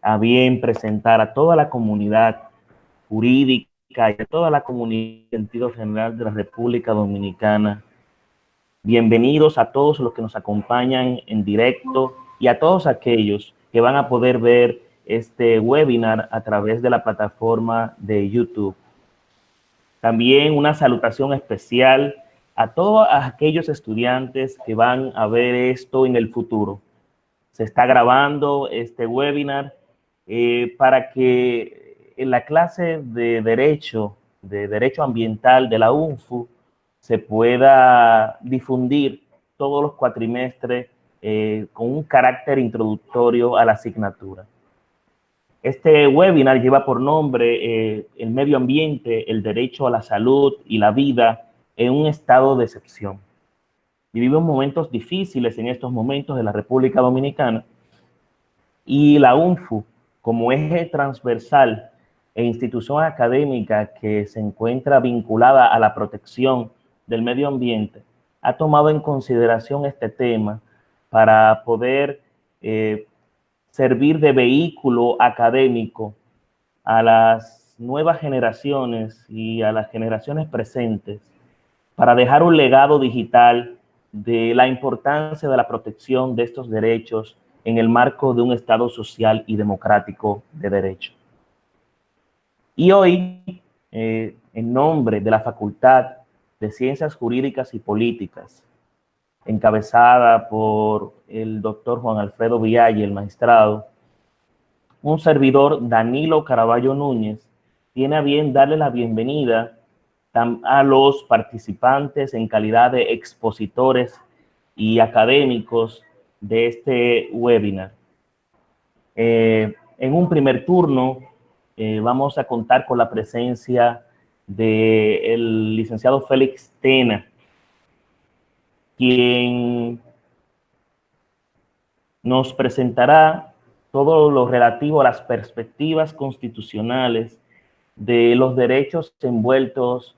A bien presentar a toda la comunidad jurídica y a toda la comunidad en sentido general de la República Dominicana. Bienvenidos a todos los que nos acompañan en directo y a todos aquellos que van a poder ver este webinar a través de la plataforma de YouTube. También una salutación especial a todos aquellos estudiantes que van a ver esto en el futuro. Se está grabando este webinar para que en la clase de Derecho Ambiental de la UNFU se pueda difundir todos los cuatrimestres con un carácter introductorio a la asignatura. Este webinar lleva por nombre el medio ambiente, el derecho a la salud y la vida en un estado de excepción. Vivimos momentos difíciles en estos momentos de la República Dominicana y la UNFU, como eje transversal e institución académica que se encuentra vinculada a la protección del medio ambiente, ha tomado en consideración este tema para poder servir de vehículo académico a las nuevas generaciones y a las generaciones presentes para dejar un legado digital de la importancia de la protección de estos derechos en el marco de un Estado social y democrático de derecho. Y hoy, en nombre de la Facultad de Ciencias Jurídicas y Políticas, encabezada por el doctor Juan Alfredo Vialle, el magistrado, un servidor, Danilo Caraballo Núñez, tiene a bien darle la bienvenida a los participantes en calidad de expositores y académicos de este webinar. En un primer turno vamos a contar con la presencia del licenciado Félix Tena, quien nos presentará todo lo relativo a las perspectivas constitucionales de los derechos envueltos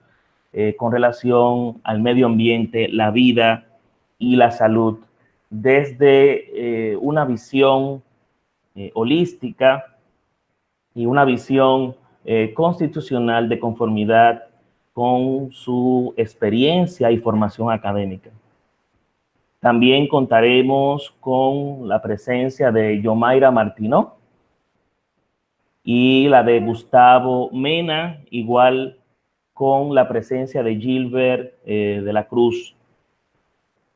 con relación al medio ambiente, la vida y la salud, desde una visión holística y una visión constitucional de conformidad con su experiencia y formación académica. También contaremos con la presencia de Yomaira Martínez y la de Gustavo Mena, igual con la presencia de Gilbert de la Cruz.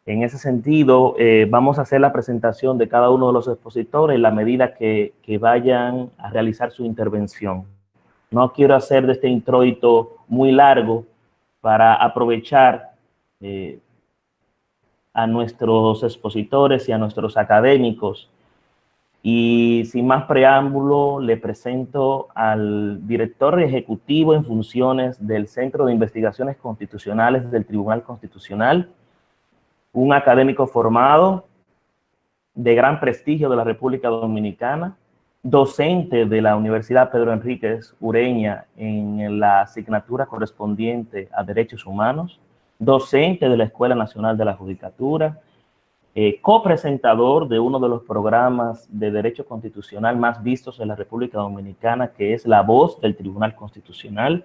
En ese sentido, vamos a hacer la presentación de cada uno de los expositores en la medida que vayan a realizar su intervención. No quiero hacer de este introito muy largo para aprovechar a nuestros expositores y a nuestros académicos. Y sin más preámbulo, le presento al director ejecutivo en funciones del Centro de Investigaciones Constitucionales del Tribunal Constitucional, un académico formado de gran prestigio de la República Dominicana, docente de la Universidad Pedro Enríquez Ureña en la asignatura correspondiente a Derechos Humanos, docente de la Escuela Nacional de la Judicatura, copresentador de uno de los programas de Derecho Constitucional más vistos en la República Dominicana, que es La Voz del Tribunal Constitucional,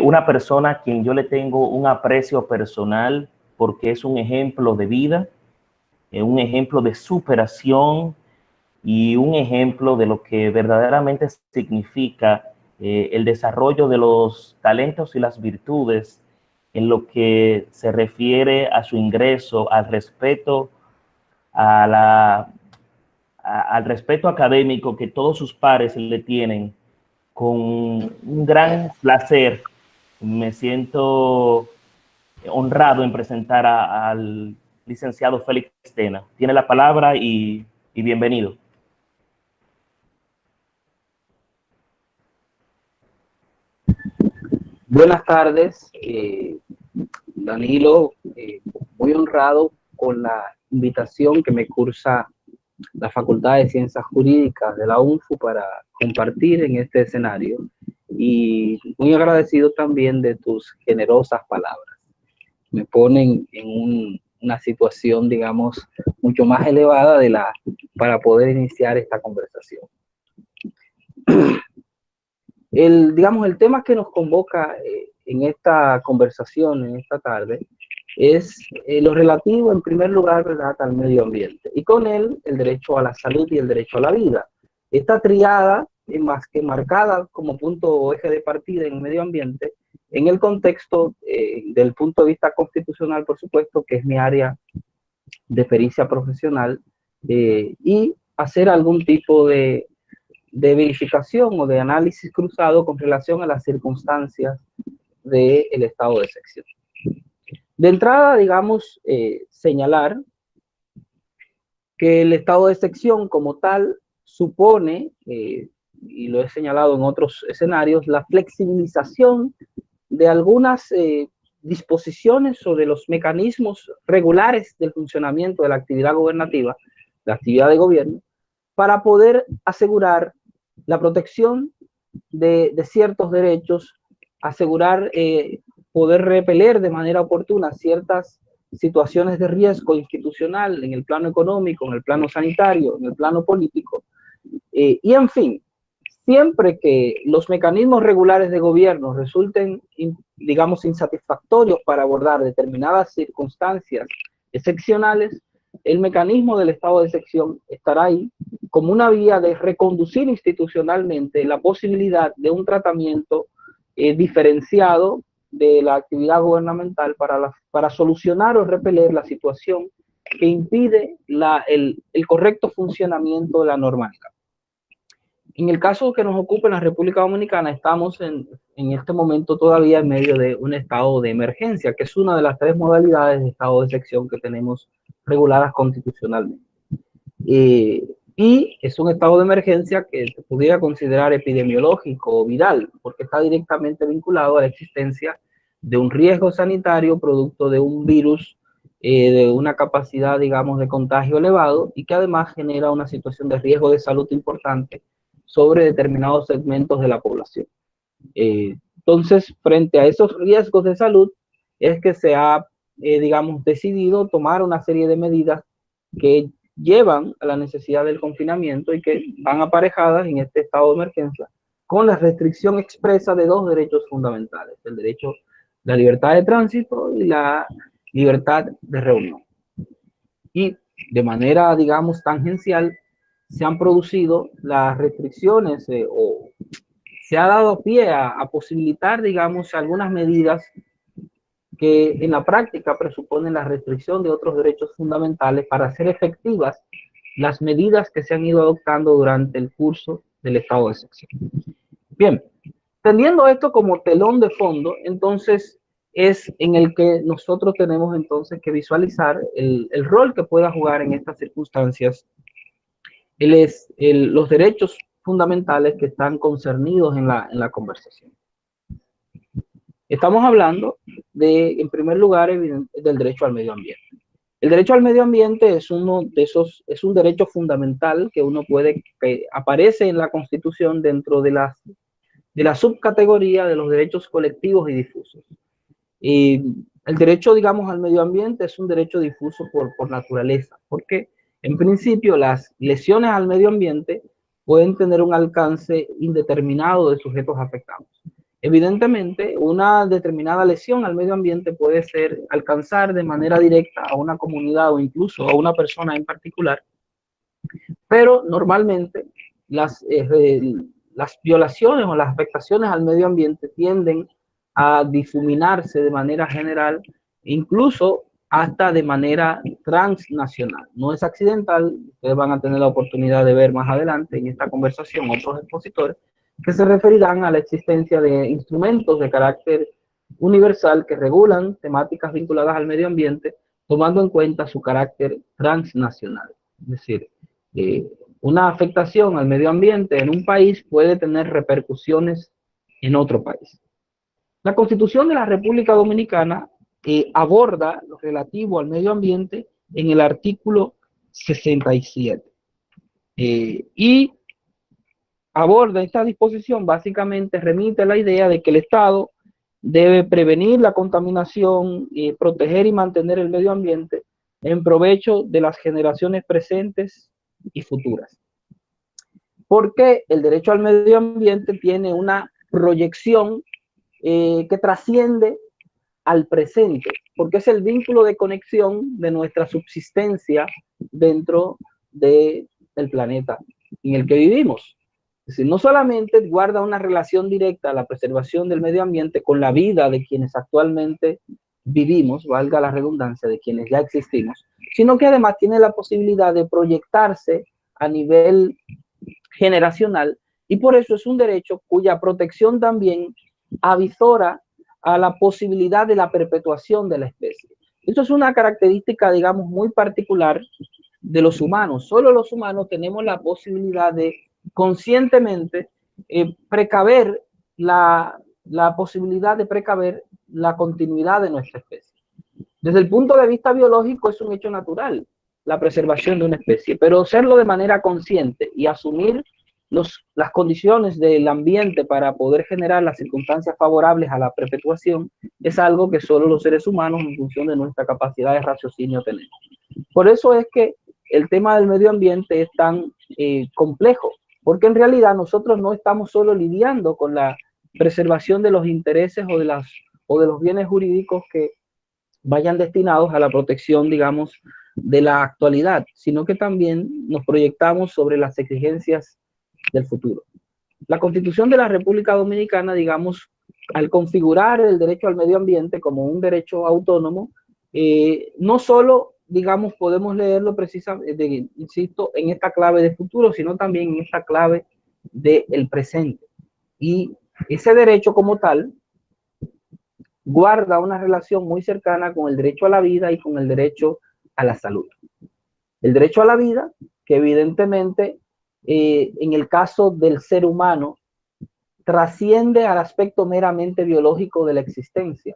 una persona a quien yo le tengo un aprecio personal porque es un ejemplo de vida, un ejemplo de superación y un ejemplo de lo que verdaderamente significa el desarrollo de los talentos y las virtudes en lo que se refiere a su ingreso, al respeto, a al respeto académico que todos sus pares le tienen. Con un gran placer me siento honrado en presentar al licenciado Félix Tena. Tiene la palabra y bienvenido. Buenas tardes, Danilo. Muy honrado con la invitación que me cursa la Facultad de Ciencias Jurídicas de la UNFU para compartir en este escenario, y muy agradecido también de tus generosas palabras. Me ponen en una situación, digamos, mucho más elevada para poder iniciar esta conversación. El tema que nos convoca en esta conversación, en esta tarde, es lo relativo, en primer lugar, ¿verdad?, al medio ambiente, y con él el derecho a la salud y el derecho a la vida. Esta triada es más que marcada como punto o eje de partida en el medio ambiente, en el contexto del punto de vista constitucional, por supuesto, que es mi área de pericia profesional, y hacer algún tipo de verificación o de análisis cruzado con relación a las circunstancias del estado de excepción. De entrada, digamos, señalar que el estado de excepción como tal supone, y lo he señalado en otros escenarios, la flexibilización de algunas disposiciones o de los mecanismos regulares del funcionamiento de la actividad gubernativa, la actividad de gobierno, para poder asegurar la protección de ciertos derechos, asegurar poder repeler de manera oportuna ciertas situaciones de riesgo institucional en el plano económico, en el plano sanitario, en el plano político, y en fin, siempre que los mecanismos regulares de gobierno resulten, digamos, insatisfactorios para abordar determinadas circunstancias excepcionales, el mecanismo del estado de excepción estará ahí como una vía de reconducir institucionalmente la posibilidad de un tratamiento diferenciado de la actividad gubernamental para solucionar o repeler la situación que impide el correcto funcionamiento de la normalidad. En el caso que nos ocupa en la República Dominicana, estamos en este momento todavía en medio de un estado de emergencia, que es una de las tres modalidades de estado de excepción que tenemos reguladas constitucionalmente. Y es un estado de emergencia que se pudiera considerar epidemiológico o viral, porque está directamente vinculado a la existencia de un riesgo sanitario producto de un virus de una capacidad, digamos, de contagio elevado, y que además genera una situación de riesgo de salud importante sobre determinados segmentos de la población. Entonces, frente a esos riesgos de salud, es que se ha, digamos, decidido tomar una serie de medidas que llevan a la necesidad del confinamiento y que van aparejadas en este estado de emergencia con la restricción expresa de dos derechos fundamentales: el derecho a la libertad de tránsito y la libertad de reunión. Y de manera, digamos, tangencial, se han producido las restricciones o se ha dado pie a posibilitar, digamos, algunas medidas que en la práctica presuponen la restricción de otros derechos fundamentales para hacer efectivas las medidas que se han ido adoptando durante el curso del estado de excepción. Bien, teniendo esto como telón de fondo, entonces es en el que nosotros tenemos entonces que visualizar el rol que pueda jugar en estas circunstancias los derechos fundamentales que están concernidos en la conversación. Estamos hablando en primer lugar, del derecho al medio ambiente. El derecho al medio ambiente es es un derecho fundamental que aparece en la Constitución dentro de la subcategoría de los derechos colectivos y difusos. Y el derecho, digamos, al medio ambiente es un derecho difuso por naturaleza, porque en principio las lesiones al medio ambiente pueden tener un alcance indeterminado de sujetos afectados. Evidentemente, una determinada lesión al medio ambiente puede alcanzar de manera directa a una comunidad o incluso a una persona en particular, Pero normalmente las violaciones o las afectaciones al medio ambiente tienden a difuminarse de manera general, incluso hasta de manera transnacional. No es accidental, ustedes van a tener la oportunidad de ver más adelante en esta conversación otros expositores que se referirán a la existencia de instrumentos de carácter universal que regulan temáticas vinculadas al medio ambiente, tomando en cuenta su carácter transnacional. Es decir, eh, una afectación al medio ambiente en un país puede tener repercusiones en otro país. La Constitución de la República Dominicana aborda lo relativo al medio ambiente en el artículo 67. Y aborda esta disposición, básicamente remite a la idea de que el Estado debe prevenir la contaminación, proteger y mantener el medio ambiente en provecho de las generaciones presentes y futuras. Porque el derecho al medio ambiente tiene una proyección que trasciende al presente, porque es el vínculo de conexión de nuestra subsistencia dentro del planeta en el que vivimos. Es decir, no solamente guarda una relación directa a la preservación del medio ambiente con la vida de quienes actualmente vivimos, valga la redundancia, de quienes ya existimos, sino que además tiene la posibilidad de proyectarse a nivel generacional, y por eso es un derecho cuya protección también avisora a la posibilidad de la perpetuación de la especie. Esto es una característica, digamos, muy particular de los humanos. Solo los humanos tenemos la posibilidad de conscientemente precaver la posibilidad de precaver la continuidad de nuestra especie. Desde el punto de vista biológico es un hecho natural la preservación de una especie, pero hacerlo de manera consciente y asumir las condiciones del ambiente para poder generar las circunstancias favorables a la perpetuación es algo que solo los seres humanos, en función de nuestra capacidad de raciocinio, tenemos. Por eso es que el tema del medio ambiente es tan complejo, porque en realidad nosotros no estamos solo lidiando con la preservación de los intereses o de los bienes jurídicos que vayan destinados a la protección, digamos, de la actualidad, sino que también nos proyectamos sobre las exigencias del futuro. La Constitución de la República Dominicana, digamos, al configurar el derecho al medio ambiente como un derecho autónomo, no solo, digamos, podemos leerlo precisamente, insisto, en esta clave de futuro, sino también en esta clave del presente. Y ese derecho como tal guarda una relación muy cercana con el derecho a la vida y con el derecho a la salud. El derecho a la vida, que evidentemente en el caso del ser humano trasciende al aspecto meramente biológico de la existencia.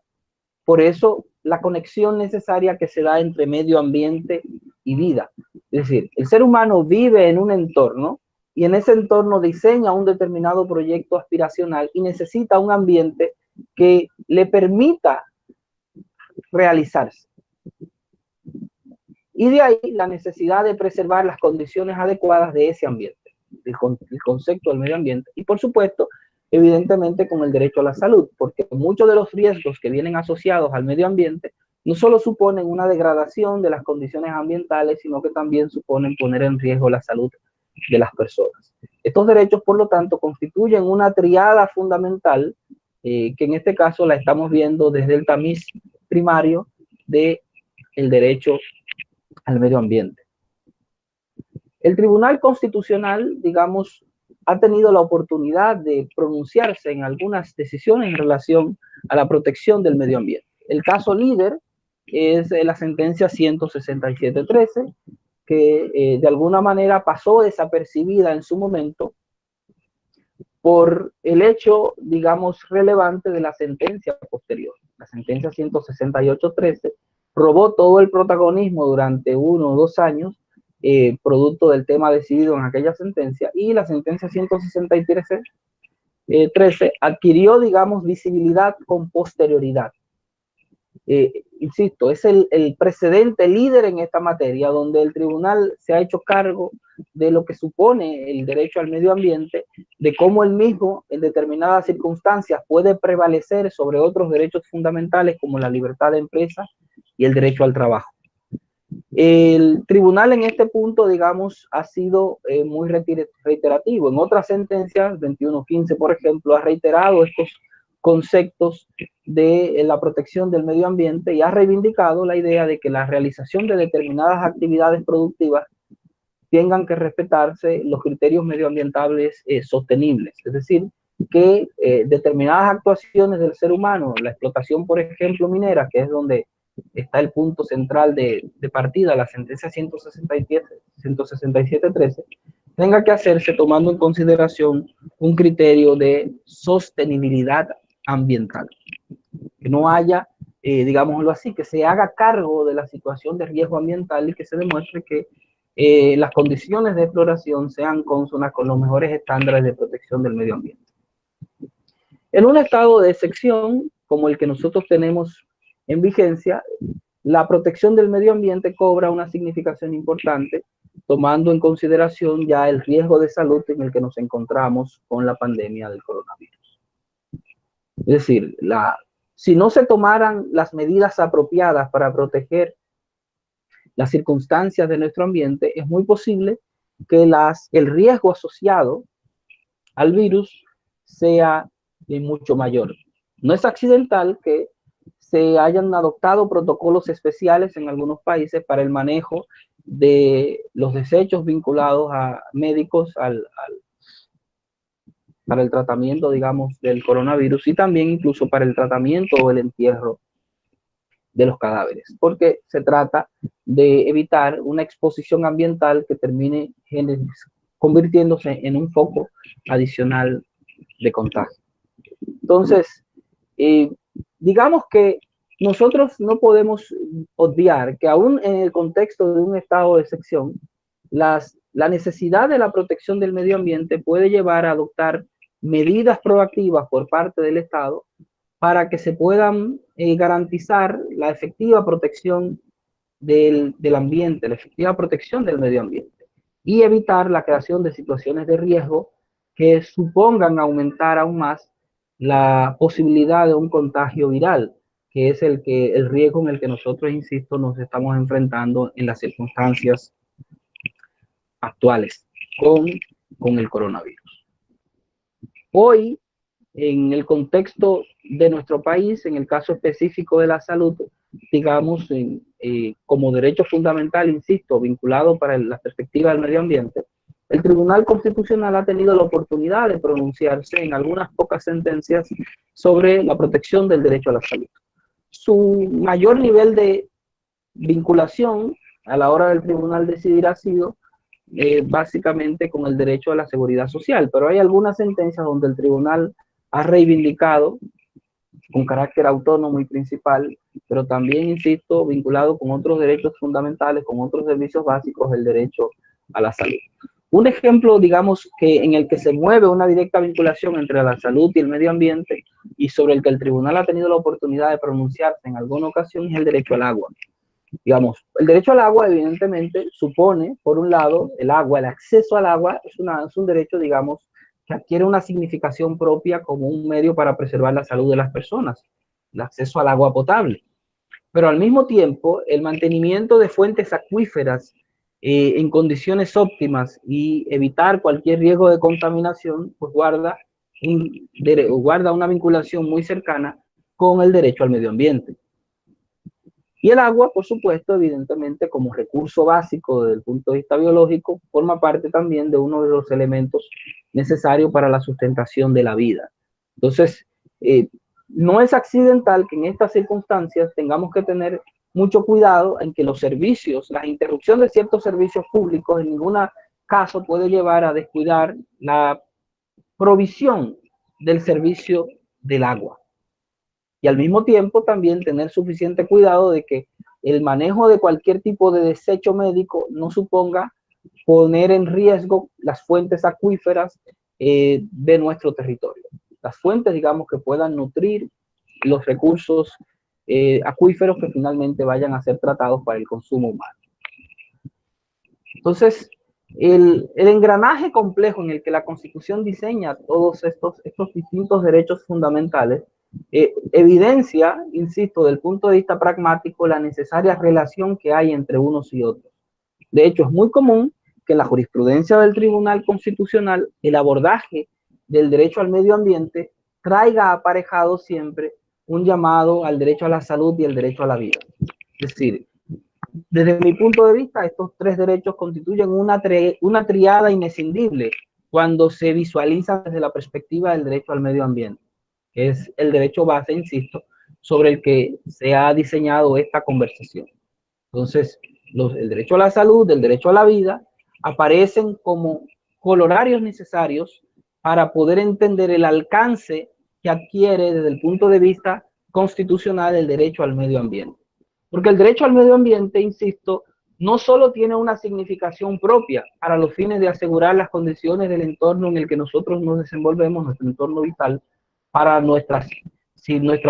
Por eso la conexión necesaria que se da entre medio ambiente y vida. Es decir, el ser humano vive en un entorno y en ese entorno diseña un determinado proyecto aspiracional y necesita un ambiente que le permita realizarse. Y de ahí la necesidad de preservar las condiciones adecuadas de ese ambiente, el concepto del medio ambiente. Y por supuesto, evidentemente con el derecho a la salud, porque muchos de los riesgos que vienen asociados al medio ambiente no solo suponen una degradación de las condiciones ambientales, sino que también suponen poner en riesgo la salud de las personas. Estos derechos, por lo tanto, constituyen una triada fundamental que en este caso la estamos viendo desde el tamiz primario del derecho al medio ambiente. El Tribunal Constitucional, digamos, ha tenido la oportunidad de pronunciarse en algunas decisiones en relación a la protección del medio ambiente. El caso líder es la sentencia 167.13, que de alguna manera pasó desapercibida en su momento por el hecho, digamos, relevante de la sentencia posterior. La sentencia 168.13 robó todo el protagonismo durante 1 o 2 años, producto del tema decidido en aquella sentencia, y la sentencia 163.13 adquirió, digamos, visibilidad con posterioridad. Insisto, es el precedente líder en esta materia, donde el tribunal se ha hecho cargo de lo que supone el derecho al medio ambiente, de cómo el mismo en determinadas circunstancias puede prevalecer sobre otros derechos fundamentales como la libertad de empresa y el derecho al trabajo. El tribunal en este punto, digamos, ha sido muy reiterativo. En otras sentencias, 2115, por ejemplo, ha reiterado estos conceptos de la protección del medio ambiente y ha reivindicado la idea de que la realización de determinadas actividades productivas tengan que respetarse los criterios medioambientales sostenibles. Es decir, que determinadas actuaciones del ser humano, la explotación, por ejemplo, minera, que es donde está el punto central de partida, la sentencia 167.13, tenga que hacerse tomando en consideración un criterio de sostenibilidad ambiental. Que no haya, digámoslo así, que se haga cargo de la situación de riesgo ambiental y que se demuestre que las condiciones de exploración sean consonas con los mejores estándares de protección del medio ambiente. En un estado de excepción, como el que nosotros tenemos en vigencia, la protección del medio ambiente cobra una significación importante, tomando en consideración ya el riesgo de salud en el que nos encontramos con la pandemia del coronavirus. Es decir, si no se tomaran las medidas apropiadas para proteger las circunstancias de nuestro ambiente, es muy posible que el riesgo asociado al virus sea mucho mayor. No es accidental que se hayan adoptado protocolos especiales en algunos países para el manejo de los desechos vinculados a médicos para el tratamiento, digamos, del coronavirus y también incluso para el tratamiento o el entierro de los cadáveres, porque se trata de evitar una exposición ambiental que termine convirtiéndose en un foco adicional de contagio. Entonces, digamos que nosotros no podemos obviar que aún en el contexto de un estado de excepción, la necesidad de la protección del medio ambiente puede llevar a adoptar medidas proactivas por parte del Estado para que se puedan garantizar la efectiva protección del ambiente, la efectiva protección del medio ambiente y evitar la creación de situaciones de riesgo que supongan aumentar aún más la posibilidad de un contagio viral, que es el riesgo en el que nosotros, insisto, nos estamos enfrentando en las circunstancias actuales con el coronavirus. Hoy, en el contexto de nuestro país, en el caso específico de la salud, digamos, como derecho fundamental, insisto, vinculado para la perspectiva del medio ambiente, el Tribunal Constitucional ha tenido la oportunidad de pronunciarse en algunas pocas sentencias sobre la protección del derecho a la salud. Su mayor nivel de vinculación a la hora del tribunal decidir ha sido básicamente con el derecho a la seguridad social, pero hay algunas sentencias donde el tribunal ha reivindicado con carácter autónomo y principal, pero también, insisto, vinculado con otros derechos fundamentales, con otros servicios básicos, el derecho a la salud. Un ejemplo, digamos, que en el que se mueve una directa vinculación entre la salud y el medio ambiente y sobre el que el tribunal ha tenido la oportunidad de pronunciarse en alguna ocasión es el derecho al agua. Digamos, el derecho al agua evidentemente supone, por un lado, el agua, el acceso al agua es un derecho, digamos, que adquiere una significación propia como un medio para preservar la salud de las personas, el acceso al agua potable. Pero al mismo tiempo, el mantenimiento de fuentes acuíferas en condiciones óptimas y evitar cualquier riesgo de contaminación, pues guarda una vinculación muy cercana con el derecho al medio ambiente. Y el agua, por supuesto, evidentemente, como recurso básico desde el punto de vista biológico, forma parte también de uno de los elementos necesarios para la sustentación de la vida. Entonces, no es accidental que en estas circunstancias tengamos que tener mucho cuidado en que los servicios, la interrupción de ciertos servicios públicos en ningún caso puede llevar a descuidar la provisión del servicio del agua. Y al mismo tiempo también tener suficiente cuidado de que el manejo de cualquier tipo de desecho médico no suponga poner en riesgo las fuentes acuíferas de nuestro territorio. Las fuentes, digamos, que puedan nutrir los recursos acuíferos que finalmente vayan a ser tratados para el consumo humano. Entonces, el engranaje complejo en el que la Constitución diseña todos estos distintos derechos fundamentales evidencia, insisto, del punto de vista pragmático, la necesaria relación que hay entre unos y otros. De hecho, es muy común que en la jurisprudencia del Tribunal Constitucional el abordaje del derecho al medio ambiente traiga aparejado siempre un llamado al derecho a la salud y el derecho a la vida. Es decir, desde mi punto de vista, estos tres derechos constituyen una triada inescindible cuando se visualiza desde la perspectiva del derecho al medio ambiente, que es el derecho base, insisto, sobre el que se ha diseñado esta conversación. Entonces, el derecho a la salud, el derecho a la vida, aparecen como corolarios necesarios para poder entender el alcance que adquiere desde el punto de vista constitucional el derecho al medio ambiente. Porque el derecho al medio ambiente, insisto, no solo tiene una significación propia para los fines de asegurar las condiciones del entorno en el que nosotros nos desenvolvemos, nuestro entorno vital, para nuestra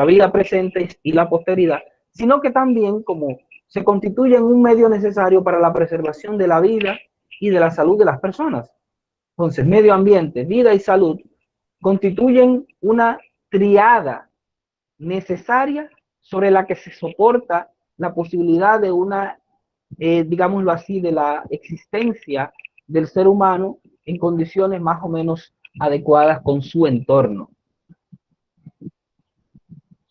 vida presente y la posteridad, sino que también como se constituye en un medio necesario para la preservación de la vida y de la salud de las personas. Entonces, medio ambiente, vida y salud constituyen una triada necesaria sobre la que se soporta la posibilidad de una, digámoslo así, de la existencia del ser humano en condiciones más o menos adecuadas con su entorno.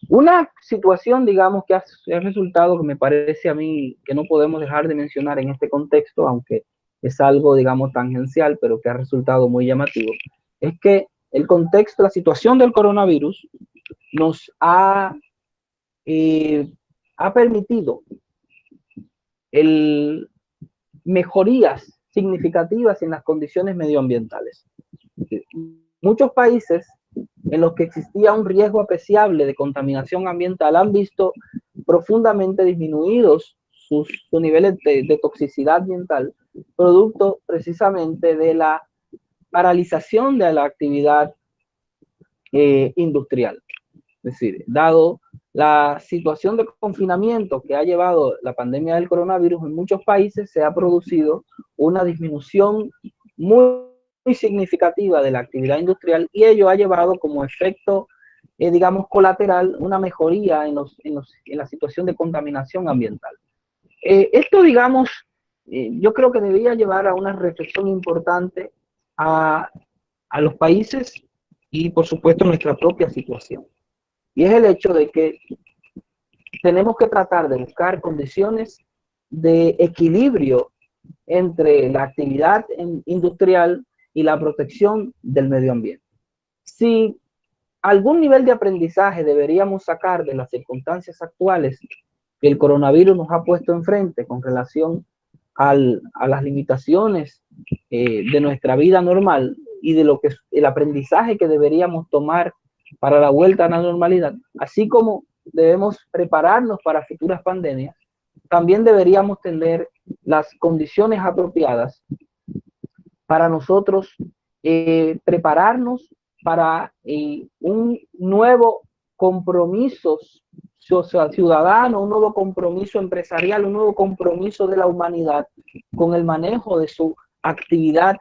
Una situación, digamos, que ha resultado, que me parece a mí que no podemos dejar de mencionar en este contexto, aunque es algo, digamos, tangencial, pero que ha resultado muy llamativo, es que el contexto, la situación del coronavirus nos ha permitido mejorías significativas en las condiciones medioambientales. Muchos países en los que existía un riesgo apreciable de contaminación ambiental han visto profundamente disminuidos sus niveles de toxicidad ambiental, producto precisamente de la paralización de la actividad industrial. Es decir, dado la situación de confinamiento que ha llevado la pandemia del coronavirus en muchos países, se ha producido una disminución muy significativa de la actividad industrial y ello ha llevado como efecto, digamos, colateral, una mejoría en la situación de contaminación ambiental. Esto, digamos, yo creo que debería llevar a una reflexión importante a los países y, por supuesto, nuestra propia situación. Y es el hecho de que tenemos que tratar de buscar condiciones de equilibrio entre la actividad industrial y la protección del medio ambiente. Si algún nivel de aprendizaje deberíamos sacar de las circunstancias actuales que el coronavirus nos ha puesto enfrente con relación a las limitaciones de nuestra vida normal y de lo que el aprendizaje que deberíamos tomar para la vuelta a la normalidad, así como debemos prepararnos para futuras pandemias, también deberíamos tener las condiciones apropiadas para nosotros prepararnos para un nuevo compromiso ciudadano, un nuevo compromiso empresarial, un nuevo compromiso de la humanidad con el manejo de su actividad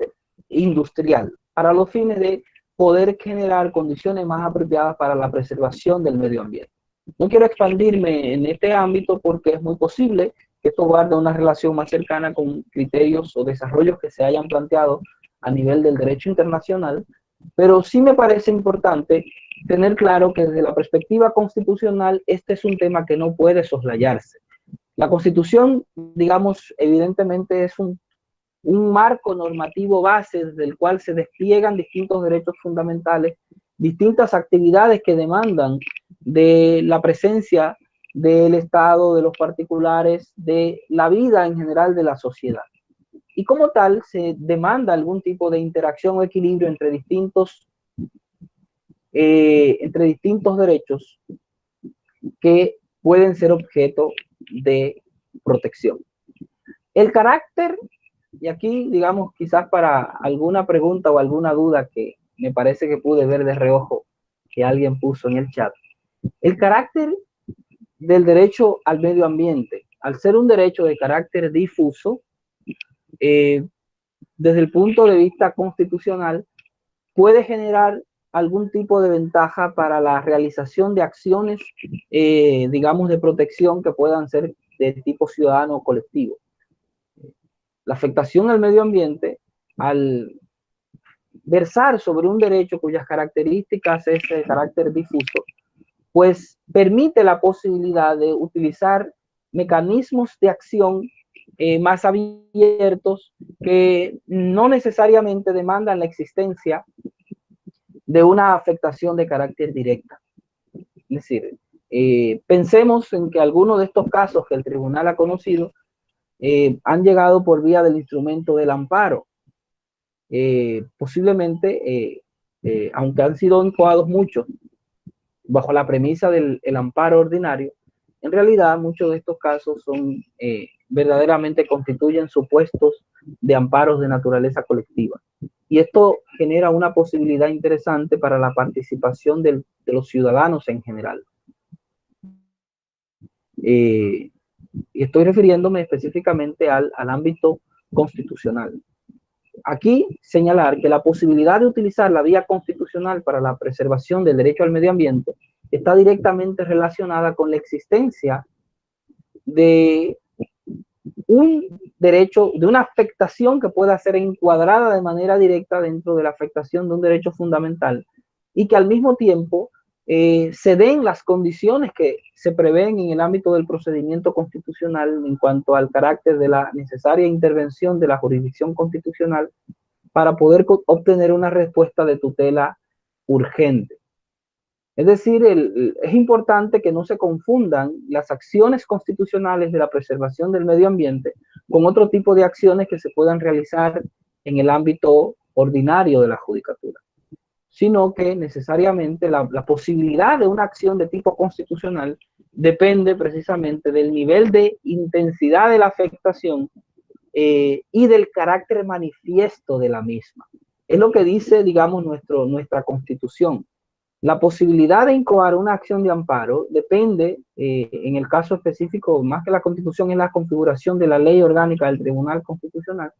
industrial, para los fines de poder generar condiciones más apropiadas para la preservación del medio ambiente. No quiero expandirme en este ámbito porque es muy posible que esto guarde una relación más cercana con criterios o desarrollos que se hayan planteado a nivel del derecho internacional, pero sí me parece importante tener claro que desde la perspectiva constitucional este es un tema que no puede soslayarse. La Constitución, digamos, evidentemente es un marco normativo base desde el cual se despliegan distintos derechos fundamentales, distintas actividades que demandan de la presencia del Estado, de los particulares, de la vida en general de la sociedad. Y como tal, se demanda algún tipo de interacción o equilibrio entre distintos derechos que pueden ser objeto de protección. El carácter, y aquí, digamos, quizás para alguna pregunta o alguna duda que me parece que pude ver de reojo que alguien puso en el chat, el carácter del derecho al medio ambiente, al ser un derecho de carácter difuso, desde el punto de vista constitucional, puede generar algún tipo de ventaja para la realización de acciones, digamos, de protección que puedan ser de tipo ciudadano o colectivo. La afectación al medio ambiente, al versar sobre un derecho cuyas características es de carácter difuso, pues permite la posibilidad de utilizar mecanismos de acción más abiertos que no necesariamente demandan la existencia de una afectación de carácter directa. Es decir, pensemos en que algunos de estos casos que el tribunal ha conocido han llegado por vía del instrumento del amparo. Posiblemente, aunque han sido incoados muchos bajo la premisa del amparo ordinario, en realidad muchos de estos casos son verdaderamente constituyen supuestos de amparos de naturaleza colectiva. Y esto genera una posibilidad interesante para la participación de los ciudadanos en general. Y estoy refiriéndome específicamente al ámbito constitucional. Aquí señalar que la posibilidad de utilizar la vía constitucional para la preservación del derecho al medio ambiente está directamente relacionada con la existencia de un derecho, de una afectación que pueda ser encuadrada de manera directa dentro de la afectación de un derecho fundamental y que al mismo tiempo se den las condiciones que se prevén en el ámbito del procedimiento constitucional en cuanto al carácter de la necesaria intervención de la jurisdicción constitucional para poder obtener una respuesta de tutela urgente. Es decir, es importante que no se confundan las acciones constitucionales de la preservación del medio ambiente con otro tipo de acciones que se puedan realizar en el ámbito ordinario de la judicatura, sino que necesariamente la posibilidad de una acción de tipo constitucional depende precisamente del nivel de intensidad de la afectación y del carácter manifiesto de la misma. Es lo que dice, digamos, nuestra Constitución. La posibilidad de incoar una acción de amparo depende, en el caso específico, más que la Constitución, es la configuración de la ley orgánica del Tribunal Constitucional,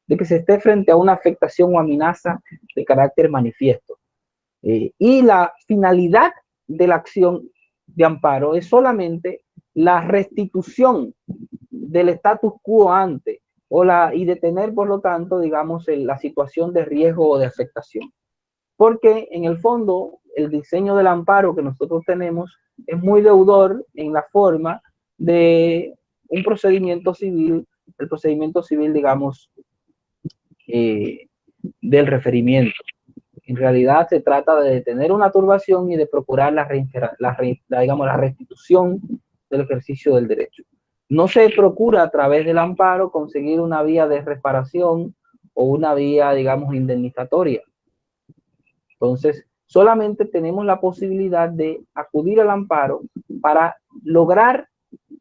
de que se esté frente a una afectación o amenaza de carácter manifiesto. Y la finalidad de la acción de amparo es solamente la restitución del status quo ante, y detener, por lo tanto, digamos, la situación de riesgo o de afectación. Porque en el fondo el diseño del amparo que nosotros tenemos es muy deudor en la forma de un procedimiento civil, el procedimiento civil, digamos, del referimiento. En realidad se trata de detener una turbación y de procurar la restitución del ejercicio del derecho. No se procura a través del amparo conseguir una vía de reparación o una vía, digamos, indemnizatoria. Entonces, solamente tenemos la posibilidad de acudir al amparo para lograr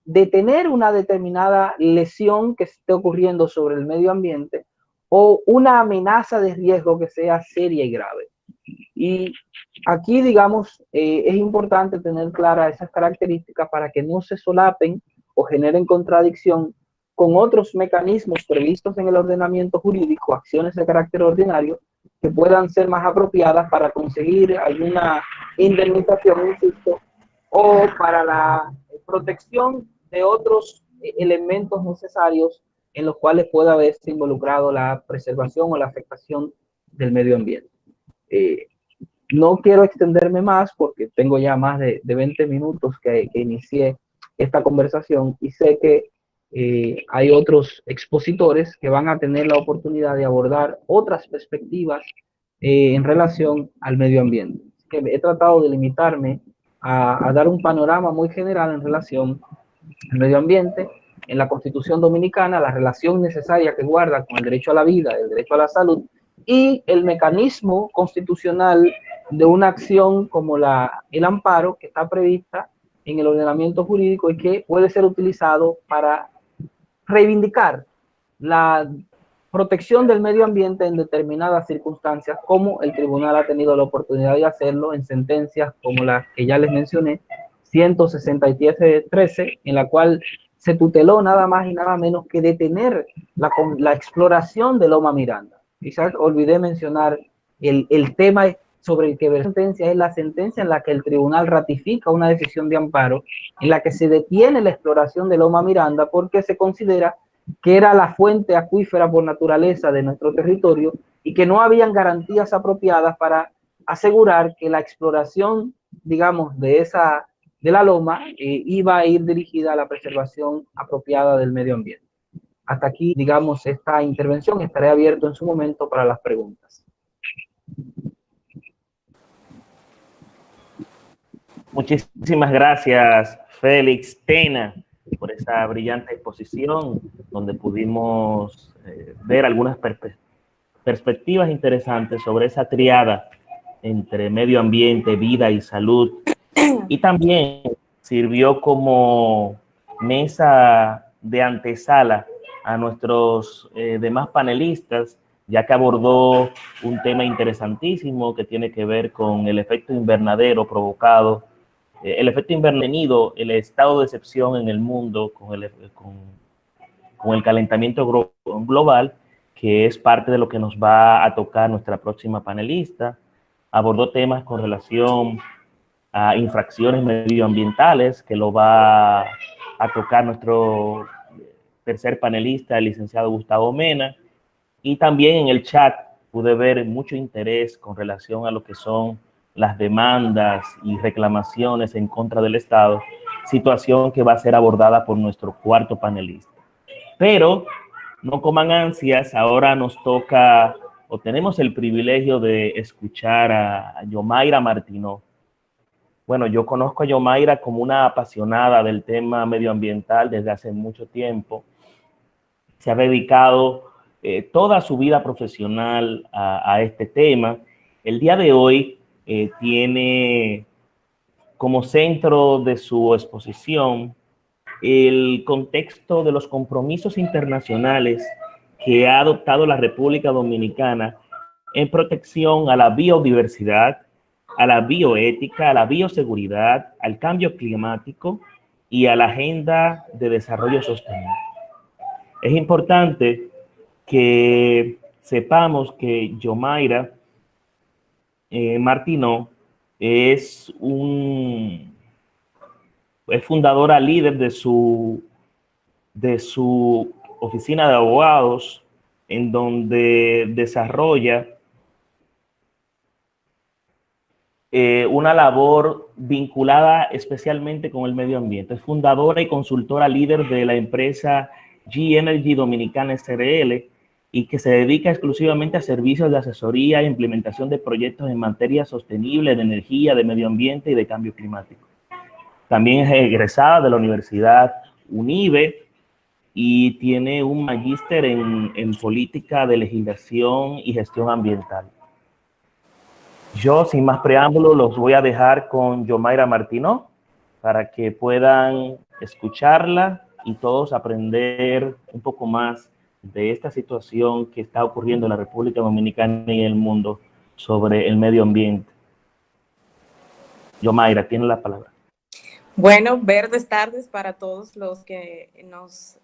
detener una determinada lesión que esté ocurriendo sobre el medio ambiente o una amenaza de riesgo que sea seria y grave. Y aquí, digamos, es importante tener claras esas características para que no se solapen o generen contradicción con otros mecanismos previstos en el ordenamiento jurídico, acciones de carácter ordinario, que puedan ser más apropiadas para conseguir alguna indemnización, insisto, o para la protección de otros elementos necesarios en los cuales pueda haberse involucrado la preservación o la afectación del medio ambiente. No quiero extenderme más porque tengo ya más de 20 minutos que inicié esta conversación y sé que hay otros expositores que van a tener la oportunidad de abordar otras perspectivas en relación al medio ambiente. Que he tratado de limitarme a dar un panorama muy general en relación al medio ambiente. En la Constitución Dominicana, la relación necesaria que guarda con el derecho a la vida, el derecho a la salud y el mecanismo constitucional de una acción como el amparo que está prevista en el ordenamiento jurídico y que puede ser utilizado para reivindicar la protección del medio ambiente en determinadas circunstancias, como el tribunal ha tenido la oportunidad de hacerlo en sentencias como la que ya les mencioné, 167-13, en la cual se tuteló nada más y nada menos que detener la exploración de Loma Miranda. Quizás olvidé mencionar el tema sobre el que versa sentencia es la sentencia en la que el tribunal ratifica una decisión de amparo en la que se detiene la exploración de Loma Miranda porque se considera que era la fuente acuífera por naturaleza de nuestro territorio y que no habían garantías apropiadas para asegurar que la exploración, digamos, de la loma iba a ir dirigida a la preservación apropiada del medio ambiente. Hasta aquí, digamos, esta intervención. Estaré abierto en su momento para las preguntas. Muchísimas gracias, Félix Tena, por esa brillante exposición donde pudimos ver algunas perspectivas interesantes sobre esa triada entre medio ambiente, vida y salud. Y también sirvió como mesa de antesala a nuestros demás panelistas, ya que abordó un tema interesantísimo que tiene que ver con el efecto invernadero provocado, el efecto invernadero, el estado de excepción en el mundo con el calentamiento global, que es parte de lo que nos va a tocar nuestra próxima panelista. Abordó temas con relación a infracciones medioambientales, que lo va a tocar nuestro tercer panelista, el licenciado Gustavo Mena. Y también en el chat pude ver mucho interés con relación a lo que son las demandas y reclamaciones en contra del Estado, situación que va a ser abordada por nuestro cuarto panelista. Pero no coman ansias, ahora nos toca, o tenemos el privilegio de escuchar a Yomaira Martínez. Bueno, yo conozco a Yomaira como una apasionada del tema medioambiental desde hace mucho tiempo. Se ha dedicado toda su vida profesional a este tema. El día de hoy tiene como centro de su exposición el contexto de los compromisos internacionales que ha adoptado la República Dominicana en protección a la biodiversidad, a la bioética, a la bioseguridad, al cambio climático y a la agenda de desarrollo sostenible. Es importante que sepamos que Yomaira Martínez es fundadora líder de su oficina de abogados, en donde desarrolla una labor vinculada especialmente con el medio ambiente. Es fundadora y consultora líder de la empresa G-Energy Dominicana SRL y que se dedica exclusivamente a servicios de asesoría e implementación de proyectos en materia sostenible de energía, de medio ambiente y de cambio climático. También es egresada de la Universidad UNIBE y tiene un magíster en política de legislación y gestión ambiental. Yo, sin más preámbulo, los voy a dejar con Yomaira Martínez para que puedan escucharla y todos aprender un poco más de esta situación que está ocurriendo en la República Dominicana y en el mundo sobre el medio ambiente. Yomaira, tiene la palabra. Bueno, verdes tardes para todos los que nos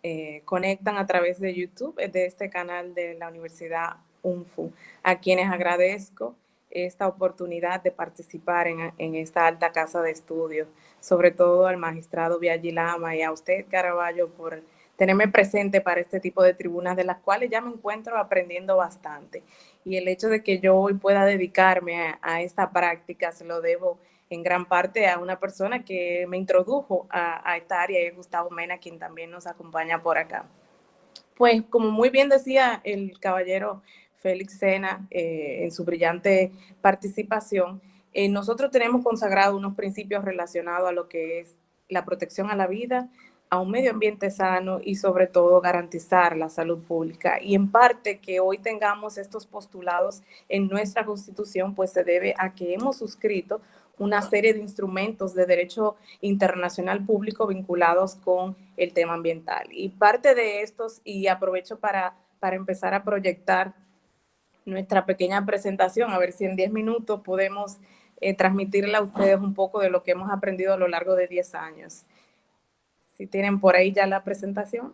conectan a través de YouTube, de este canal de la Universidad UNFU, a quienes agradezco esta oportunidad de participar en esta alta casa de estudios, sobre todo al magistrado Biaggi Lama y a usted, Caraballo, por tenerme presente para este tipo de tribunas, de las cuales ya me encuentro aprendiendo bastante. Y el hecho de que yo hoy pueda dedicarme a esta práctica se lo debo en gran parte a una persona que me introdujo a esta área, y es Gustavo Mena, quien también nos acompaña por acá. Pues como muy bien decía el caballero Félix Tena en su brillante participación, nosotros tenemos consagrado unos principios relacionados a lo que es la protección a la vida, a un medio ambiente sano y sobre todo garantizar la salud pública. Y en parte que hoy tengamos estos postulados en nuestra Constitución, pues se debe a que hemos suscrito una serie de instrumentos de derecho internacional público vinculados con el tema ambiental. Y parte de estos, y aprovecho para empezar a proyectar nuestra pequeña presentación, a ver si en 10 minutos podemos transmitirle a ustedes un poco de lo que hemos aprendido a lo largo de 10 años. Si tienen por ahí ya la presentación.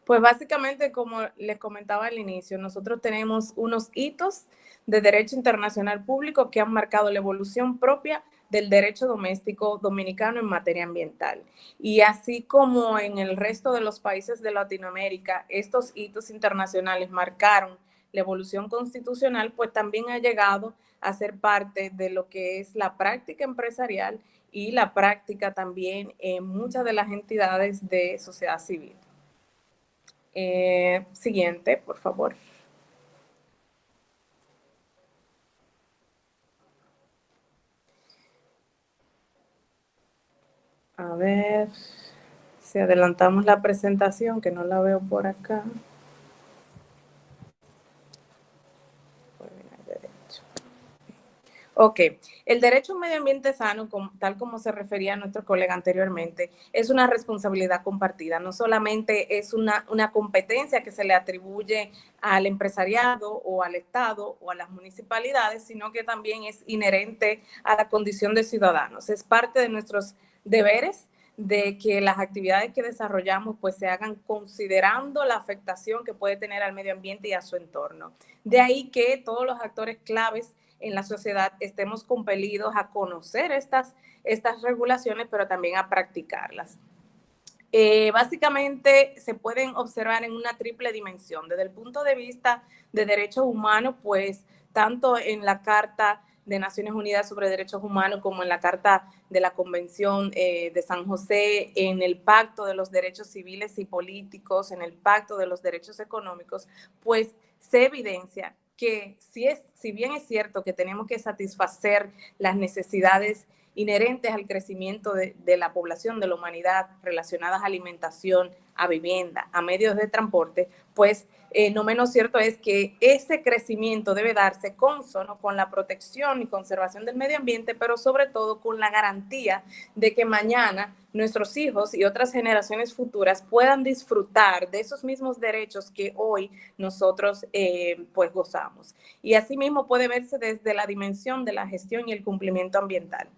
Pues básicamente, como les comentaba al inicio, nosotros tenemos unos hitos de derecho internacional público que han marcado la evolución propia del derecho doméstico dominicano en materia ambiental. Y así como en el resto de los países de Latinoamérica, estos hitos internacionales marcaron la evolución constitucional, pues también ha llegado a ser parte de lo que es la práctica empresarial y la práctica también en muchas de las entidades de sociedad civil. Siguiente, por favor. A ver si adelantamos la presentación, que no la veo por acá. Ok, el derecho a un medio ambiente sano, tal como se refería a nuestro colega anteriormente, es una responsabilidad compartida. No solamente es una competencia que se le atribuye al empresariado o al Estado o a las municipalidades, sino que también es inherente a la condición de ciudadanos. Es parte de nuestros deberes de que las actividades que desarrollamos pues se hagan considerando la afectación que puede tener al medio ambiente y a su entorno. De ahí que todos los actores claves en la sociedad estemos compelidos a conocer estas regulaciones, pero también a practicarlas. Básicamente se pueden observar en una triple dimensión. Desde el punto de vista de derechos humanos, pues tanto en la Carta de Naciones Unidas sobre Derechos Humanos como en la Carta de la Convención de San José, en el Pacto de los Derechos Civiles y Políticos, en el Pacto de los Derechos Económicos, pues se evidencia que si bien es cierto que tenemos que satisfacer las necesidades inherentes al crecimiento de la población, de la humanidad, relacionadas a alimentación, a vivienda, a medios de transporte, pues no menos cierto es que ese crecimiento debe darse consono con la protección y conservación del medio ambiente, pero sobre todo con la garantía de que mañana nuestros hijos y otras generaciones futuras puedan disfrutar de esos mismos derechos que hoy nosotros pues gozamos. Y asimismo puede verse desde la dimensión de la gestión y el cumplimiento ambiental.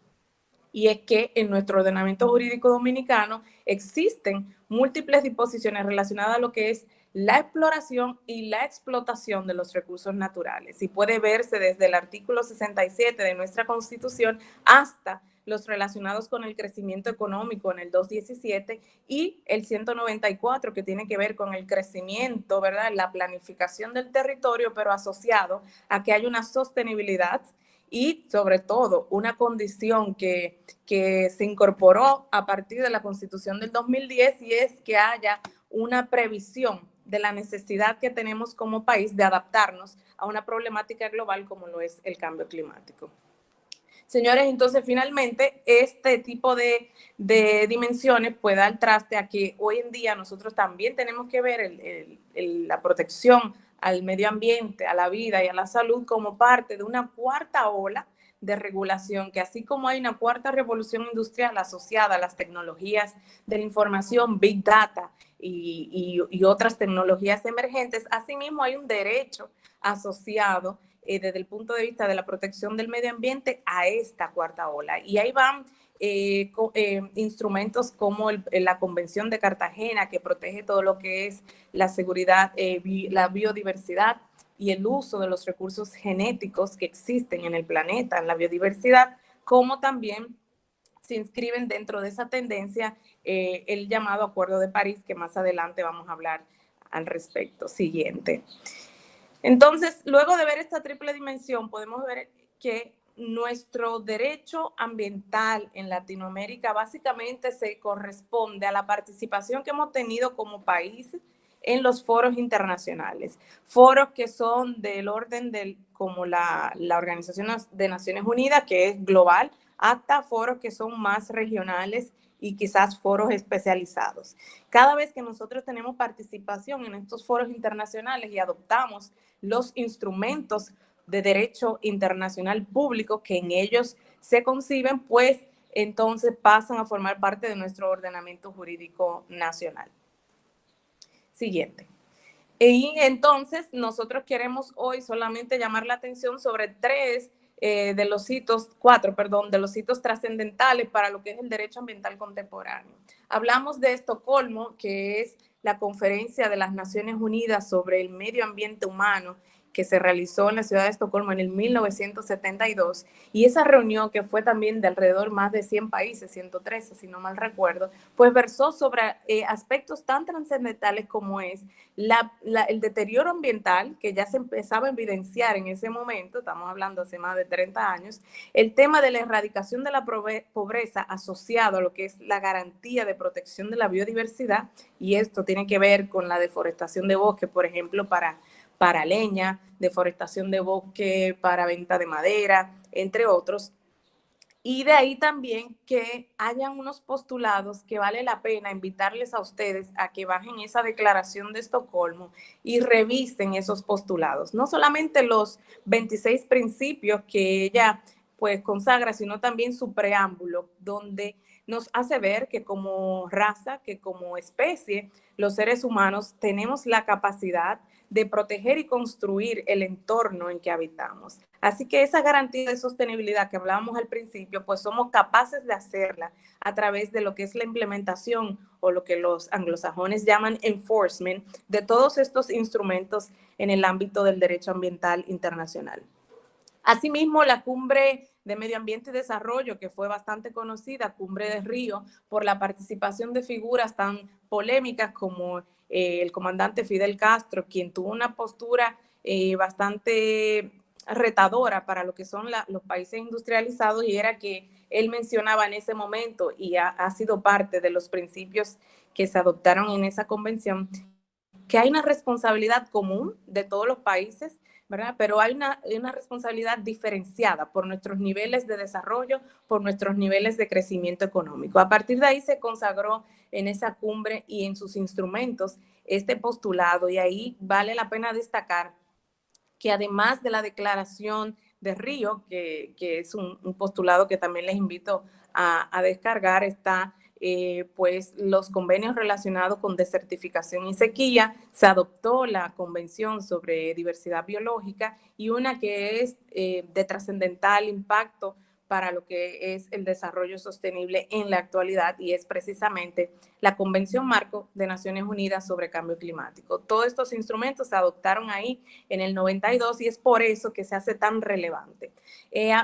Y es que en nuestro ordenamiento jurídico dominicano existen múltiples disposiciones relacionadas a lo que es la exploración y la explotación de los recursos naturales. Y puede verse desde el artículo 67 de nuestra Constitución hasta los relacionados con el crecimiento económico en el 217 y el 194 que tiene que ver con el crecimiento, ¿verdad? La planificación del territorio, pero asociado a que hay una sostenibilidad y sobre todo una condición que se incorporó a partir de la Constitución del 2010 y es que haya una previsión de la necesidad que tenemos como país de adaptarnos a una problemática global como lo es el cambio climático. Señores, entonces finalmente este tipo de dimensiones puede dar traste a que hoy en día nosotros también tenemos que ver la protección al medio ambiente, a la vida y a la salud como parte de una cuarta ola de regulación, que así como hay una cuarta revolución industrial asociada a las tecnologías de la información, Big Data y otras tecnologías emergentes, asimismo hay un derecho asociado desde el punto de vista de la protección del medio ambiente a esta cuarta ola. Y ahí van instrumentos como la Convención de Cartagena, que protege todo lo que es la seguridad, la biodiversidad y el uso de los recursos genéticos que existen en el planeta, en la biodiversidad, como también se inscriben dentro de esa tendencia el llamado Acuerdo de París, que más adelante vamos a hablar al respecto. Siguiente. Entonces, luego de ver esta triple dimensión, podemos ver que nuestro derecho ambiental en Latinoamérica básicamente se corresponde a la participación que hemos tenido como país en los foros internacionales. Foros que son del orden como la Organización de Naciones Unidas, que es global, hasta foros que son más regionales y quizás foros especializados. Cada vez que nosotros tenemos participación en estos foros internacionales y adoptamos los instrumentos de derecho internacional público que en ellos se conciben, pues entonces pasan a formar parte de nuestro ordenamiento jurídico nacional. Siguiente. Y entonces nosotros queremos hoy solamente llamar la atención sobre cuatro de los hitos trascendentales para lo que es el derecho ambiental contemporáneo. Hablamos de Estocolmo, que es la Conferencia de las Naciones Unidas sobre el Medio Ambiente Humano, que se realizó en la ciudad de Estocolmo en el 1972, y esa reunión, que fue también de alrededor más de 100 países, 113 si no mal recuerdo, pues versó sobre aspectos tan trascendentales como es el deterioro ambiental, que ya se empezaba a evidenciar en ese momento, estamos hablando hace más de 30 años, el tema de la erradicación de la pobreza asociado a lo que es la garantía de protección de la biodiversidad, y esto tiene que ver con la deforestación de bosque, por ejemplo, para leña, deforestación de bosque para venta de madera, entre otros. Y de ahí también que hayan unos postulados que vale la pena invitarles a ustedes a que bajen esa declaración de Estocolmo y revisen esos postulados. No solamente los 26 principios que ella pues consagra, sino también su preámbulo, donde nos hace ver que como raza, que como especie, los seres humanos tenemos la capacidad de proteger y construir el entorno en que habitamos. Así que esa garantía de sostenibilidad que hablábamos al principio, pues somos capaces de hacerla a través de lo que es la implementación o lo que los anglosajones llaman enforcement de todos estos instrumentos en el ámbito del derecho ambiental internacional. Asimismo, la Cumbre de Medio Ambiente y Desarrollo, que fue bastante conocida, Cumbre de Río, por la participación de figuras tan polémicas como el comandante Fidel Castro, quien tuvo una postura bastante retadora para lo que son los países industrializados, y era que él mencionaba en ese momento, y ha sido parte de los principios que se adoptaron en esa convención, que hay una responsabilidad común de todos los países, ¿verdad? Pero hay una responsabilidad diferenciada por nuestros niveles de desarrollo, por nuestros niveles de crecimiento económico. A partir de ahí se consagró en esa cumbre y en sus instrumentos este postulado, y ahí vale la pena destacar que además de la declaración de Río, que es un postulado que también les invito a descargar, está pues los convenios relacionados con desertificación y sequía. Se adoptó la Convención sobre Diversidad Biológica, y una que es de trascendental impacto para lo que es el desarrollo sostenible en la actualidad, y es precisamente la Convención Marco de Naciones Unidas sobre Cambio Climático. Todos estos instrumentos se adoptaron ahí en el 92, y es por eso que se hace tan relevante.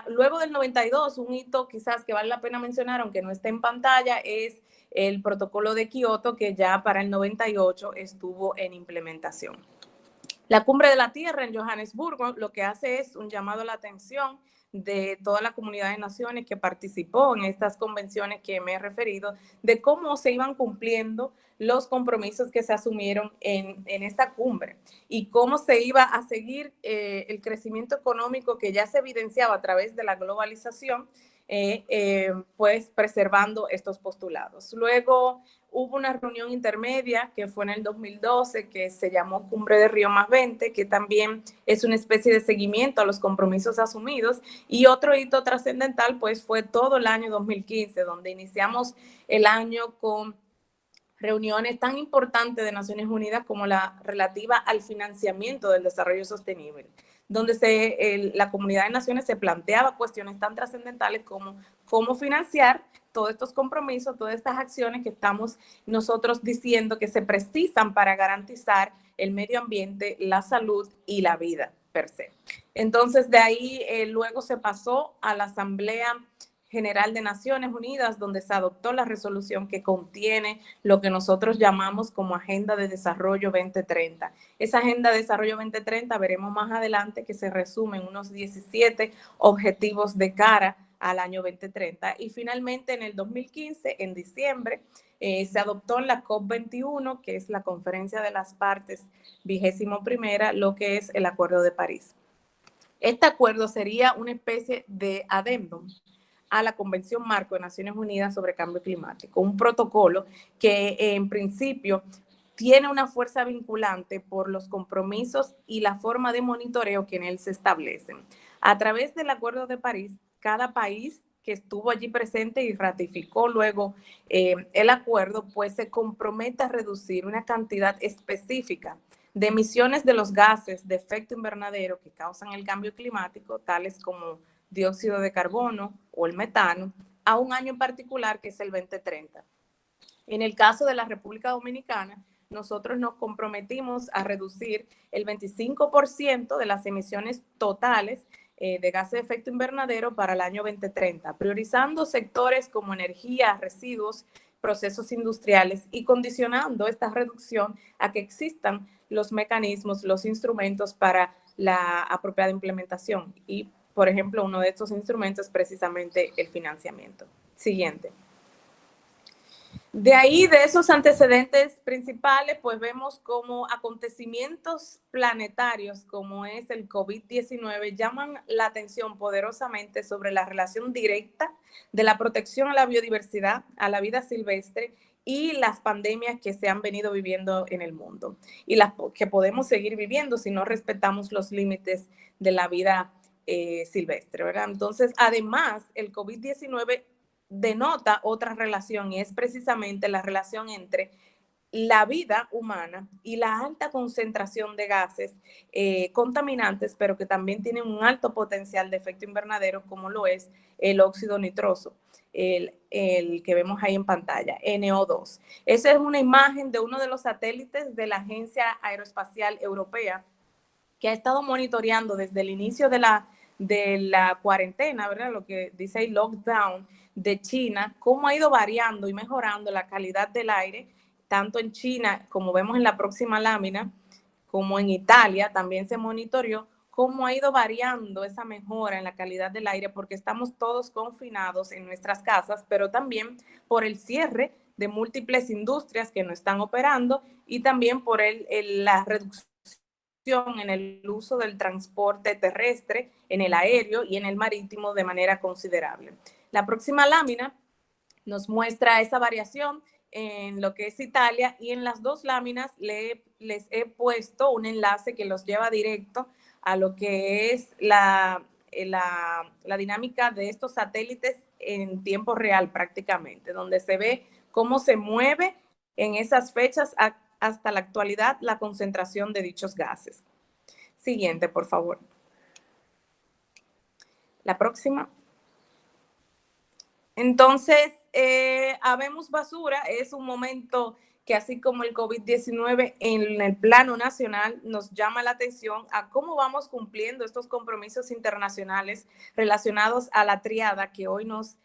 Luego del 92, un hito quizás que vale la pena mencionar, aunque no está en pantalla, es el protocolo de Kioto, que ya para el 98 estuvo en implementación. La Cumbre de la Tierra en Johannesburgo lo que hace es un llamado a la atención de toda la comunidad de naciones que participó en estas convenciones que me he referido, de cómo se iban cumpliendo los compromisos que se asumieron en esta cumbre, y cómo se iba a seguir el crecimiento económico que ya se evidenciaba a través de la globalización, pues preservando estos postulados. Luego hubo una reunión intermedia que fue en el 2012, que se llamó Cumbre de Río +20, que también es una especie de seguimiento a los compromisos asumidos. Y otro hito trascendental pues fue todo el año 2015, donde iniciamos el año con reuniones tan importantes de Naciones Unidas como la relativa al financiamiento del desarrollo sostenible, donde la comunidad de naciones se planteaba cuestiones tan trascendentales como cómo financiar todos estos compromisos, todas estas acciones que estamos nosotros diciendo que se precisan para garantizar el medio ambiente, la salud y la vida per se. Entonces, de ahí luego se pasó a la Asamblea General de Naciones Unidas, donde se adoptó la resolución que contiene lo que nosotros llamamos como Agenda de Desarrollo 2030. Esa Agenda de Desarrollo 2030 veremos más adelante que se resume en unos 17 objetivos de cara al año 2030. Y finalmente en el 2015, en diciembre, se adoptó en la COP21, que es la Conferencia de las Partes 21ª, lo que es el Acuerdo de París. Este acuerdo sería una especie de adendum a la Convención Marco de Naciones Unidas sobre Cambio Climático, un protocolo que en principio tiene una fuerza vinculante por los compromisos y la forma de monitoreo que en él se establecen. A través del Acuerdo de París, cada país que estuvo allí presente y ratificó luego el acuerdo, pues se compromete a reducir una cantidad específica de emisiones de los gases de efecto invernadero que causan el cambio climático, tales como dióxido de carbono o el metano, a un año en particular que es el 2030. En el caso de la República Dominicana, nosotros nos comprometimos a reducir el 25% de las emisiones totales de gases de efecto invernadero para el año 2030, priorizando sectores como energía, residuos, procesos industriales y condicionando esta reducción a que existan los mecanismos, los instrumentos para la apropiada implementación. Y, por ejemplo, uno de estos instrumentos es precisamente el financiamiento. Siguiente. De ahí, de esos antecedentes principales, pues vemos como acontecimientos planetarios como es el COVID-19 llaman la atención poderosamente sobre la relación directa de la protección a la biodiversidad, a la vida silvestre y las pandemias que se han venido viviendo en el mundo y las que podemos seguir viviendo si no respetamos los límites de la vida silvestre, ¿verdad? Entonces, además, el COVID-19 denota otra relación y es precisamente la relación entre la vida humana y la alta concentración de gases contaminantes, pero que también tienen un alto potencial de efecto invernadero, como lo es el óxido nitroso, el que vemos ahí en pantalla, NO2. Esa es una imagen de uno de los satélites de la Agencia Aeroespacial Europea que ha estado monitoreando desde el inicio de la cuarentena, ¿verdad? Lo que dice ahí lockdown de China, cómo ha ido variando y mejorando la calidad del aire, tanto en China, como vemos en la próxima lámina, como en Italia, también se monitoreó cómo ha ido variando esa mejora en la calidad del aire, porque estamos todos confinados en nuestras casas, pero también por el cierre de múltiples industrias que no están operando y también por la reducción en el uso del transporte terrestre, en el aéreo y en el marítimo de manera considerable. La próxima lámina nos muestra esa variación en lo que es Italia y en las dos láminas les he puesto un enlace que los lleva directo a lo que es la dinámica de estos satélites en tiempo real prácticamente, donde se ve cómo se mueve en esas fechas hasta la actualidad la concentración de dichos gases. Siguiente, por favor. La próxima. Entonces, habemos basura es un momento que así como el COVID-19 en el plano nacional nos llama la atención a cómo vamos cumpliendo estos compromisos internacionales relacionados a la triada que hoy nos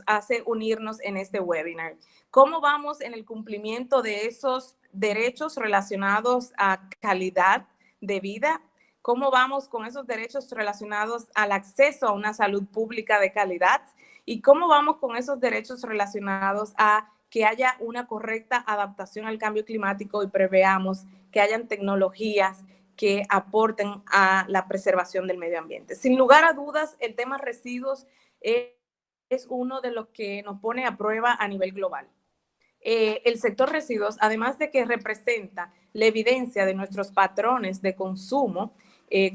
hace unirnos en este webinar. ¿Cómo vamos en el cumplimiento de esos derechos relacionados a calidad de vida? ¿Cómo vamos con esos derechos relacionados al acceso a una salud pública de calidad? ¿Y cómo vamos con esos derechos relacionados a que haya una correcta adaptación al cambio climático y preveamos que hayan tecnologías que aporten a la preservación del medio ambiente? Sin lugar a dudas, el tema residuos es uno de los que nos pone a prueba a nivel global. El sector residuos, además de que representa la evidencia de nuestros patrones de consumo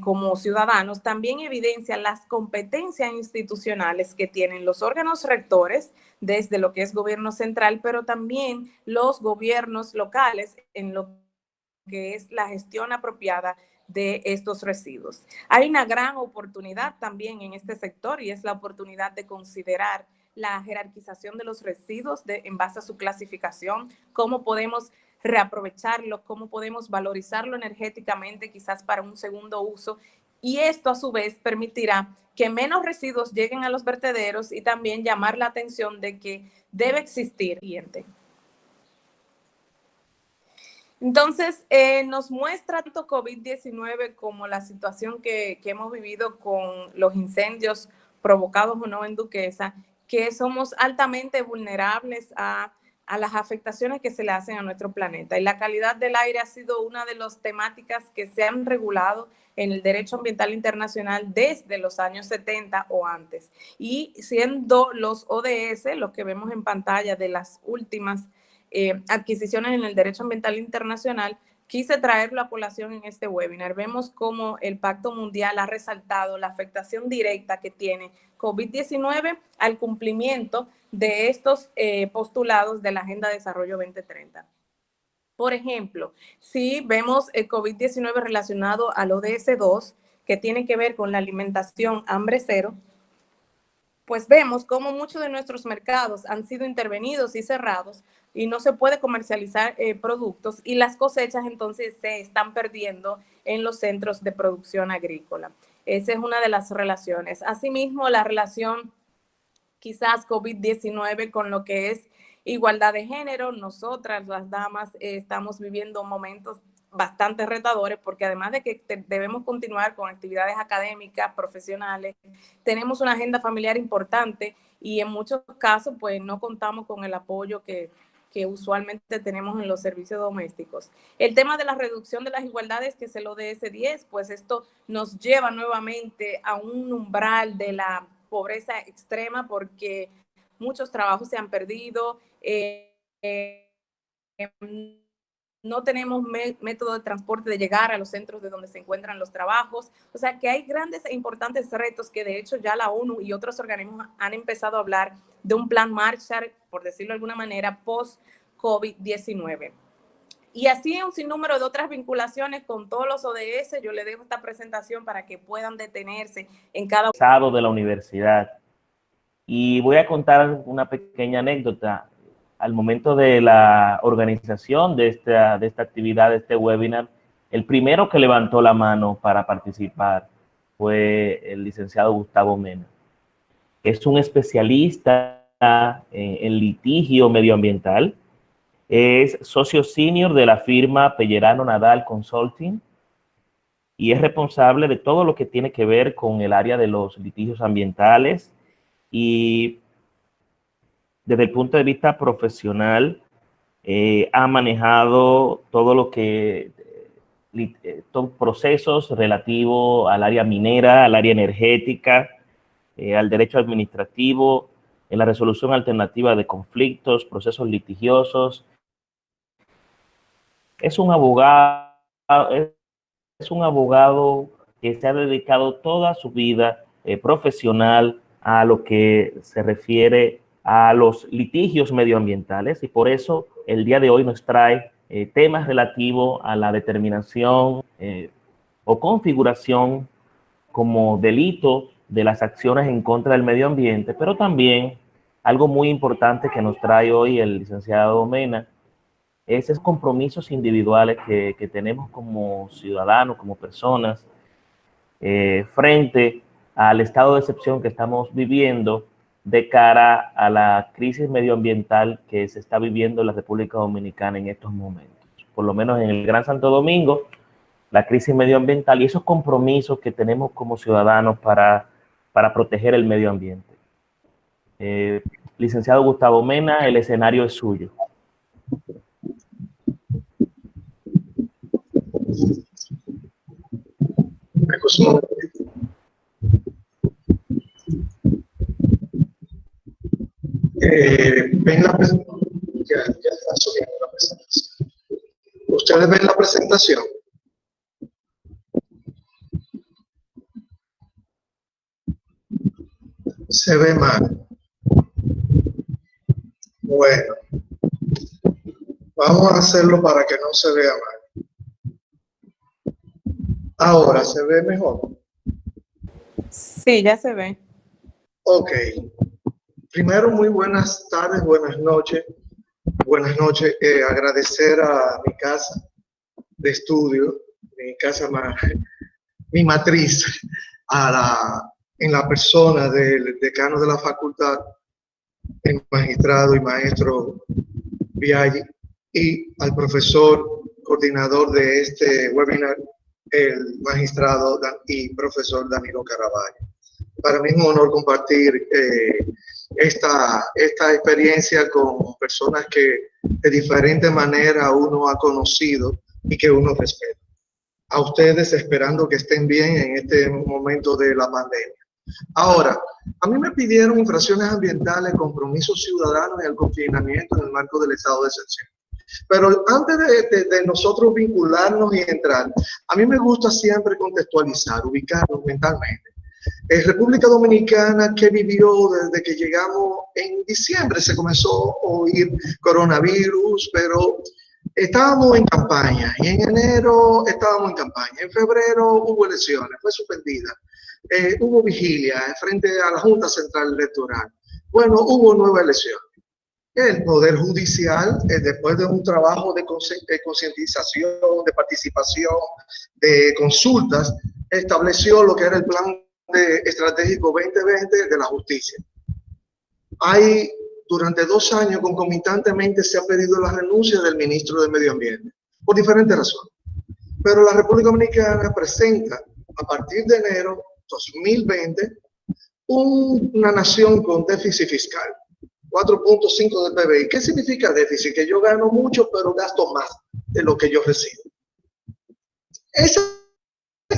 como ciudadanos, también evidencia las competencias institucionales que tienen los órganos rectores desde lo que es gobierno central, pero también los gobiernos locales en lo que es la gestión apropiada de estos residuos. Hay una gran oportunidad también en este sector y es la oportunidad de considerar la jerarquización de los residuos en base a su clasificación, cómo podemos reaprovecharlo, cómo podemos valorizarlo energéticamente, quizás para un segundo uso. Y esto a su vez permitirá que menos residuos lleguen a los vertederos y también llamar la atención de que debe existir. Entonces, nos muestra tanto COVID-19 como la situación que hemos vivido con los incendios provocados o no en Duquesa, que somos altamente vulnerables a las afectaciones que se le hacen a nuestro planeta. Y la calidad del aire ha sido una de las temáticas que se han regulado en el derecho ambiental internacional desde los años 70 o antes. Y siendo los ODS, los que vemos en pantalla de las últimas adquisiciones en el derecho ambiental internacional, quise traerlo a colación en este webinar. Vemos cómo el Pacto Mundial ha resaltado la afectación directa que tiene COVID-19 al cumplimiento de estos postulados de la Agenda de Desarrollo 2030. Por ejemplo, si vemos el COVID-19 relacionado al ODS 2, que tiene que ver con la alimentación hambre cero, pues vemos cómo muchos de nuestros mercados han sido intervenidos y cerrados y no se puede comercializar productos, y las cosechas entonces se están perdiendo en los centros de producción agrícola. Esa es una de las relaciones. Asimismo, la relación quizás COVID-19 con lo que es igualdad de género. Nosotras, las damas, estamos viviendo momentos bastante retadores, porque además de que debemos continuar con actividades académicas, profesionales, tenemos una agenda familiar importante y en muchos casos pues no contamos con el apoyo que usualmente tenemos en los servicios domésticos. El tema de la reducción de las igualdades, que es el ODS 10, pues esto nos lleva nuevamente a un umbral de la pobreza extrema, porque muchos trabajos se han perdido, no tenemos método de transporte de llegar a los centros de donde se encuentran los trabajos. O sea que hay grandes e importantes retos que de hecho ya la ONU y otros organismos han empezado a hablar de un plan Marshall, por decirlo de alguna manera, post-COVID-19. Y así un sinnúmero de otras vinculaciones con todos los ODS. Yo le dejo esta presentación para que puedan detenerse en cada uno de la universidad. Y voy a contar una pequeña anécdota. Al momento de la organización de esta actividad, de este webinar, el primero que levantó la mano para participar fue el licenciado Gustavo Mena. Es un especialista en litigio medioambiental. Es socio senior de la firma Pellerano Nadal Consulting y es responsable de todo lo que tiene que ver con el área de los litigios ambientales, y desde el punto de vista profesional ha manejado todo lo que todos procesos relativos al área minera, al área energética, al derecho administrativo, en la resolución alternativa de conflictos, procesos litigiosos. Es un abogado que se ha dedicado toda su vida profesional a lo que se refiere a los litigios medioambientales, y por eso el día de hoy nos trae temas relativos a la determinación o configuración como delito de las acciones en contra del medio ambiente, pero también algo muy importante que nos trae hoy el licenciado Mena, esos compromisos individuales que tenemos como ciudadanos, como personas, frente al estado de excepción que estamos viviendo de cara a la crisis medioambiental que se está viviendo en la República Dominicana en estos momentos. Por lo menos en el Gran Santo Domingo, la crisis medioambiental y esos compromisos que tenemos como ciudadanos para proteger el medio ambiente. Licenciado Gustavo Mena, el escenario es suyo. Ven la presentación. Ya está subiendo la presentación. ¿Ustedes ven la presentación? Se ve mal. Bueno, vamos a hacerlo para que no se vea mal. Ahora, ¿se ve mejor? Sí, ya se ve. Ok. Primero, muy buenas tardes, buenas noches. Buenas noches. Agradecer a mi casa de estudio, mi casa, mi matriz, en la persona del decano de la facultad, el magistrado y maestro Viaggi, y al profesor coordinador de este webinar, el magistrado y profesor Danilo Caraballo. Para mí es un honor compartir esta experiencia con personas que de diferente manera uno ha conocido y que uno respeta. A ustedes, esperando que estén bien en este momento de la pandemia. Ahora, a mí me pidieron infracciones ambientales, compromisos ciudadanos y el confinamiento en el marco del estado de excepción. Pero antes de nosotros vincularnos y entrar, a mí me gusta siempre contextualizar, ubicarnos mentalmente. República Dominicana, ¿qué vivió desde que llegamos en diciembre? Se comenzó a oír coronavirus, pero estábamos en campaña y en enero estábamos en campaña. En febrero hubo elecciones, fue suspendida. Hubo vigilia frente a la Junta Central Electoral. Bueno, hubo nueva elección. El Poder Judicial, después de un trabajo de concientización, de participación, de consultas, estableció lo que era el Plan Estratégico 2020 de la Justicia. Durante 2 años, concomitantemente, se ha pedido la renuncia del ministro de Medio Ambiente, por diferentes razones. Pero la República Dominicana presenta, a partir de enero 2020, una nación con déficit fiscal. 4.5 del PBI. ¿Qué significa déficit? Que yo gano mucho, pero gasto más de lo que yo recibo. Ese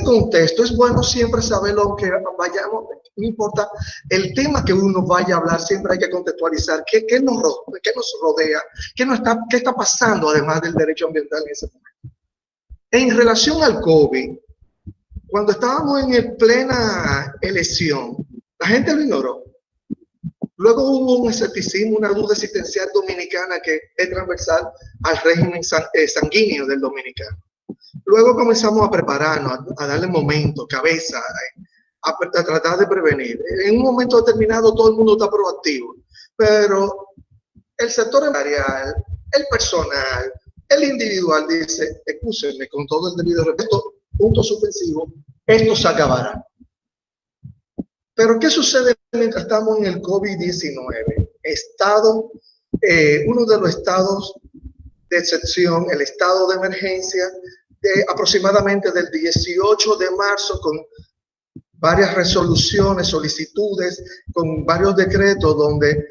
contexto es bueno siempre saber lo que vayamos, no importa el tema que uno vaya a hablar, siempre hay que contextualizar qué nos rodea, qué está pasando además del derecho ambiental en ese momento. En relación al COVID, cuando estábamos en plena elección, la gente lo ignoró. Luego hubo un escepticismo, una duda existencial dominicana que es transversal al régimen sanguíneo del dominicano. Luego comenzamos a prepararnos, a darle momento, cabeza, a tratar de prevenir. En un momento determinado todo el mundo está proactivo, pero el sector empresarial, el personal, el individual dice, excúsenme, con todo el debido respeto, punto suspensivo, esto se acabará. Pero ¿qué sucede mientras estamos en el COVID-19? Uno de los estados de excepción, el estado de emergencia, aproximadamente del 18 de marzo, con varias resoluciones, solicitudes, con varios decretos donde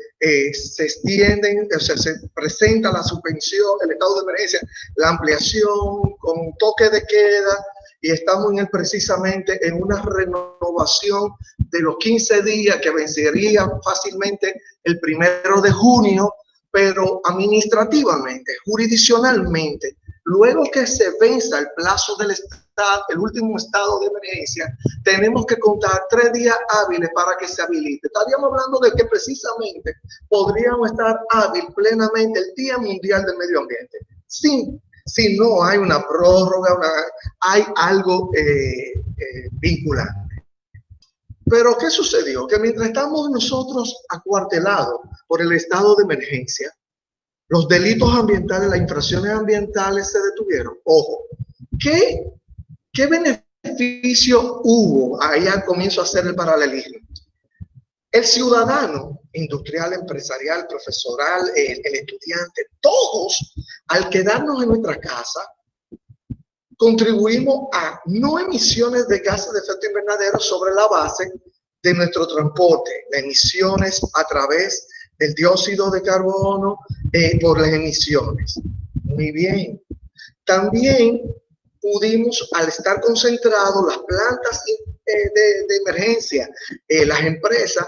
se extienden, o sea, se presenta la suspensión, el estado de emergencia, la ampliación con toque de queda, y estamos precisamente en una renovación de los 15 días que vencería fácilmente el 1 de junio, pero administrativamente, jurisdiccionalmente, luego que se venza el plazo del estado, el último estado de emergencia, tenemos que contar 3 días hábiles para que se habilite. Estaríamos hablando de que precisamente podríamos estar hábil plenamente el Día Mundial del Medio Ambiente. Si no hay una prórroga, hay algo vinculante. Pero ¿qué sucedió? Que mientras estamos nosotros acuartelados por el estado de emergencia, los delitos ambientales, las infracciones ambientales se detuvieron. Ojo, ¿qué beneficio hubo? Ahí comienzo a hacer el paralelismo. El ciudadano, industrial, empresarial, profesoral, el estudiante, todos, al quedarnos en nuestra casa, contribuimos a no emisiones de gases de efecto invernadero sobre la base de nuestro transporte, de emisiones a través del dióxido de carbono por las emisiones. Muy bien. También pudimos, al estar concentrados, las plantas de emergencia, las empresas,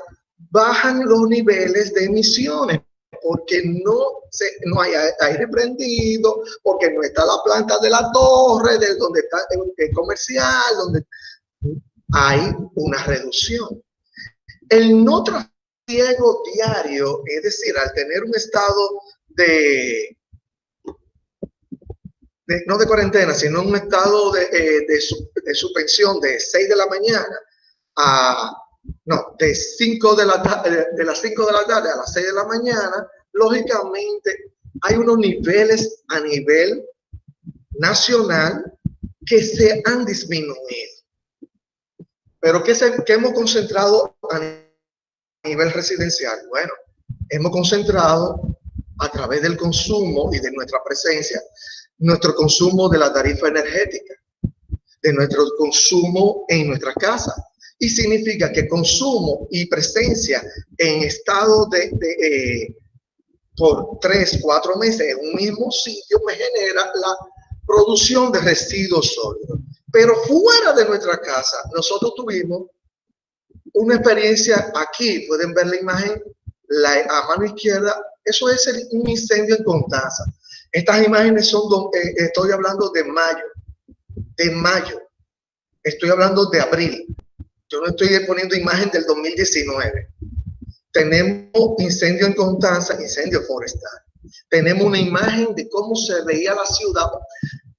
bajan los niveles de emisiones porque no hay aire prendido, porque no está la planta de la torre, de donde está el comercial, donde hay una reducción. El no trasiego diario, es decir, al tener un estado no de cuarentena, sino un estado de suspensión de 6 de la mañana de 5 de la tarde, de las 5 de la tarde a las 6 de la mañana, lógicamente hay unos niveles a nivel nacional que se han disminuido. Pero ¿qué hemos concentrado a nivel residencial? Bueno, hemos concentrado a través del consumo y de nuestra presencia, nuestro consumo de la tarifa energética, de nuestro consumo en nuestra casa. Y significa que consumo y presencia en estado por 3, 4 meses en un mismo sitio me genera la producción de residuos sólidos. Pero fuera de nuestra casa, nosotros tuvimos una experiencia aquí, pueden ver la imagen a mano izquierda, eso es un incendio en Constanza. Estas imágenes son, estoy hablando de mayo, estoy hablando de abril. Yo no estoy poniendo imagen del 2019. Tenemos incendio en Constanza, incendio forestal. tenemos una imagen de cómo se veía la ciudad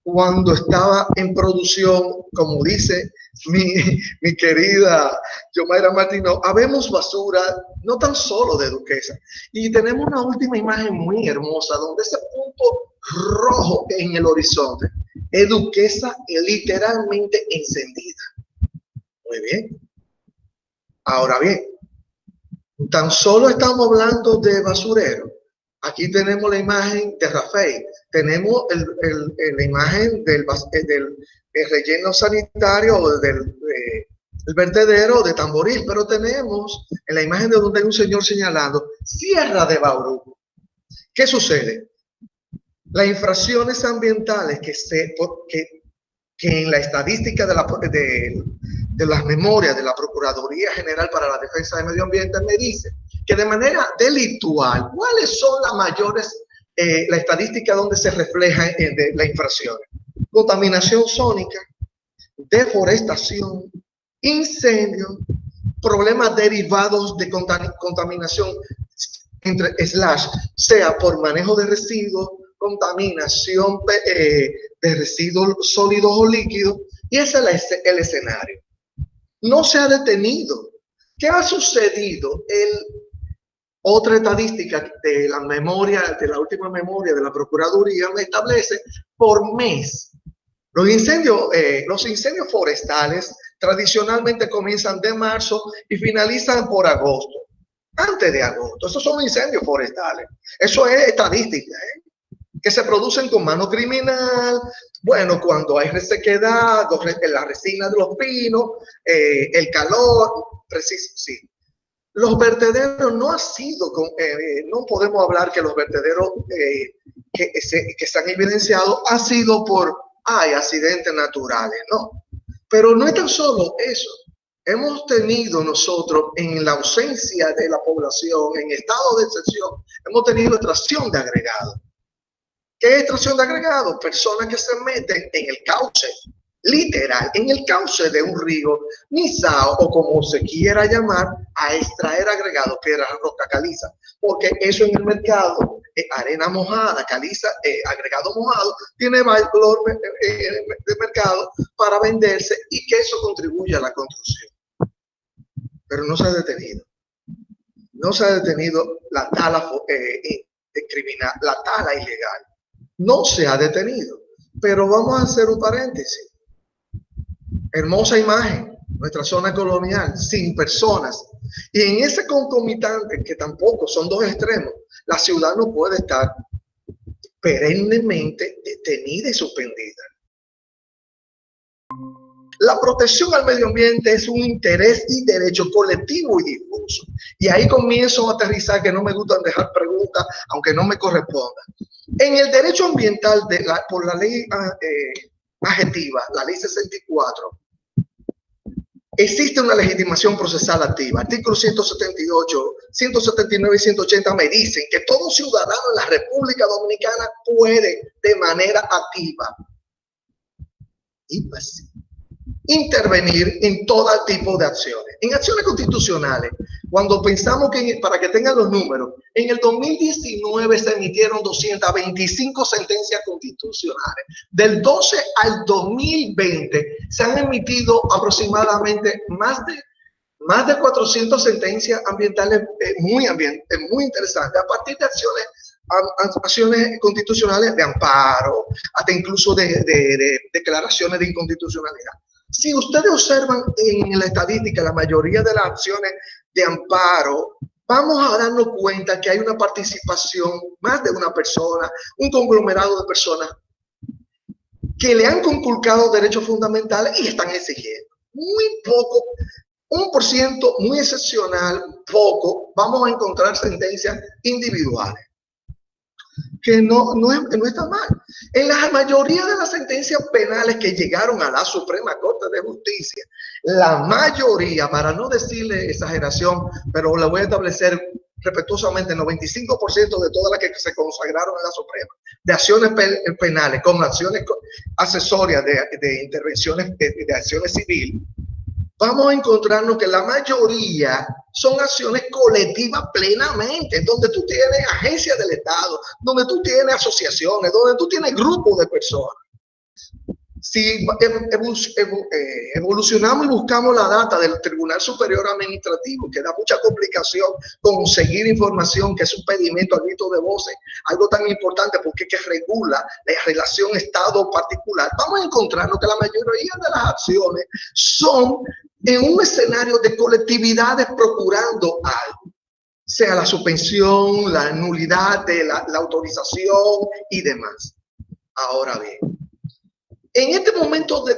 cuando estaba en producción, como dice mi querida Yomaira Martino, habemos basura, no tan solo de Duquesa. Y tenemos una última imagen muy hermosa, donde ese punto rojo en el horizonte es Duquesa literalmente encendida. Muy bien. Ahora bien, tan solo estamos hablando de basurero. Aquí tenemos la imagen de Rafael, tenemos la imagen del relleno sanitario o del el vertedero de Tamboril, pero tenemos en la imagen de donde hay un señor señalando Sierra de Bauruco. ¿Qué sucede? Las infracciones ambientales que en la estadística de las memorias de la Procuraduría General para la Defensa del Medio Ambiente me dice que de manera delictual, ¿cuáles son las mayores, la estadística donde se refleja las infracciones? Contaminación sónica, deforestación, incendio, problemas derivados de contaminación sea por manejo de residuos, contaminación de residuos sólidos o líquidos, y ese es el escenario. No se ha detenido. ¿Qué ha sucedido? Otra estadística de la memoria, de la última memoria de la Procuraduría, me establece por mes. Los incendios forestales tradicionalmente comienzan de marzo y finalizan por agosto. Antes de agosto, esos son incendios forestales. Eso es estadística, que se producen con mano criminal. Bueno, cuando hay resequedad, la resina de los pinos, el calor, preciso, sí. Los vertederos no ha sido, no podemos hablar que los vertederos que se han evidenciado ha sido por accidentes naturales, no. Pero no es tan solo eso. Hemos tenido nosotros, en la ausencia de la población, en estado de excepción, hemos tenido extracción de agregados. ¿Qué es extracción de agregados? Personas que se meten en el cauce, literal, en el cauce de un río, Nizao, o como se quiera llamar, a extraer agregados, piedra, roca, caliza, porque eso en el mercado, arena mojada, caliza, agregado mojado, tiene valor de mercado para venderse y que eso contribuye a la construcción. Pero no se ha detenido. No se ha detenido la tala criminal, la tala ilegal. No se ha detenido. Pero vamos a hacer un paréntesis. Hermosa imagen, nuestra zona colonial, sin personas. Y en ese concomitante, que tampoco son dos extremos, la ciudad no puede estar perennemente detenida y suspendida. La protección al medio ambiente es un interés y derecho colectivo y difuso. Y ahí comienzo a aterrizar, que no me gustan dejar preguntas, aunque no me corresponda. En el derecho ambiental, por la ley adjetiva, la ley 64, existe una legitimación procesal activa. Artículos 178, 179 y 180 me dicen que todo ciudadano en la República Dominicana puede, de manera activa y pasiva, intervenir en todo tipo de acciones. En acciones constitucionales, cuando pensamos que, para que tengan los números, en el 2019 se emitieron 225 sentencias constitucionales. Del 12 al 2020 se han emitido aproximadamente más de 400 sentencias ambientales muy interesantes, a partir de acciones constitucionales de amparo, hasta incluso de declaraciones de inconstitucionalidad. Si ustedes observan en la estadística, la mayoría de las acciones de amparo, vamos a darnos cuenta que hay una participación, más de una persona, un conglomerado de personas que le han conculcado derechos fundamentales y están exigiendo. Muy poco, 1% muy excepcional, poco, vamos a encontrar sentencias individuales. Que no está mal. En la mayoría de las sentencias penales que llegaron a la Suprema Corte de Justicia, la mayoría, para no decirle exageración, pero la voy a establecer respetuosamente, el 95% de todas las que se consagraron en la Suprema, de acciones penales, como acciones accesorias de intervenciones de acciones civiles, vamos a encontrarnos que la mayoría son acciones colectivas plenamente, donde tú tienes agencias del Estado, donde tú tienes asociaciones, donde tú tienes grupos de personas. Si evolucionamos y buscamos la data del Tribunal Superior Administrativo, que da mucha complicación conseguir información, que es un pedimento al grito de voces, algo tan importante porque es que regula la relación Estado-particular, vamos a encontrarnos que la mayoría de las acciones son en un escenario de colectividades procurando algo, sea la suspensión, la nulidad de la autorización y demás. Ahora bien, en este momento de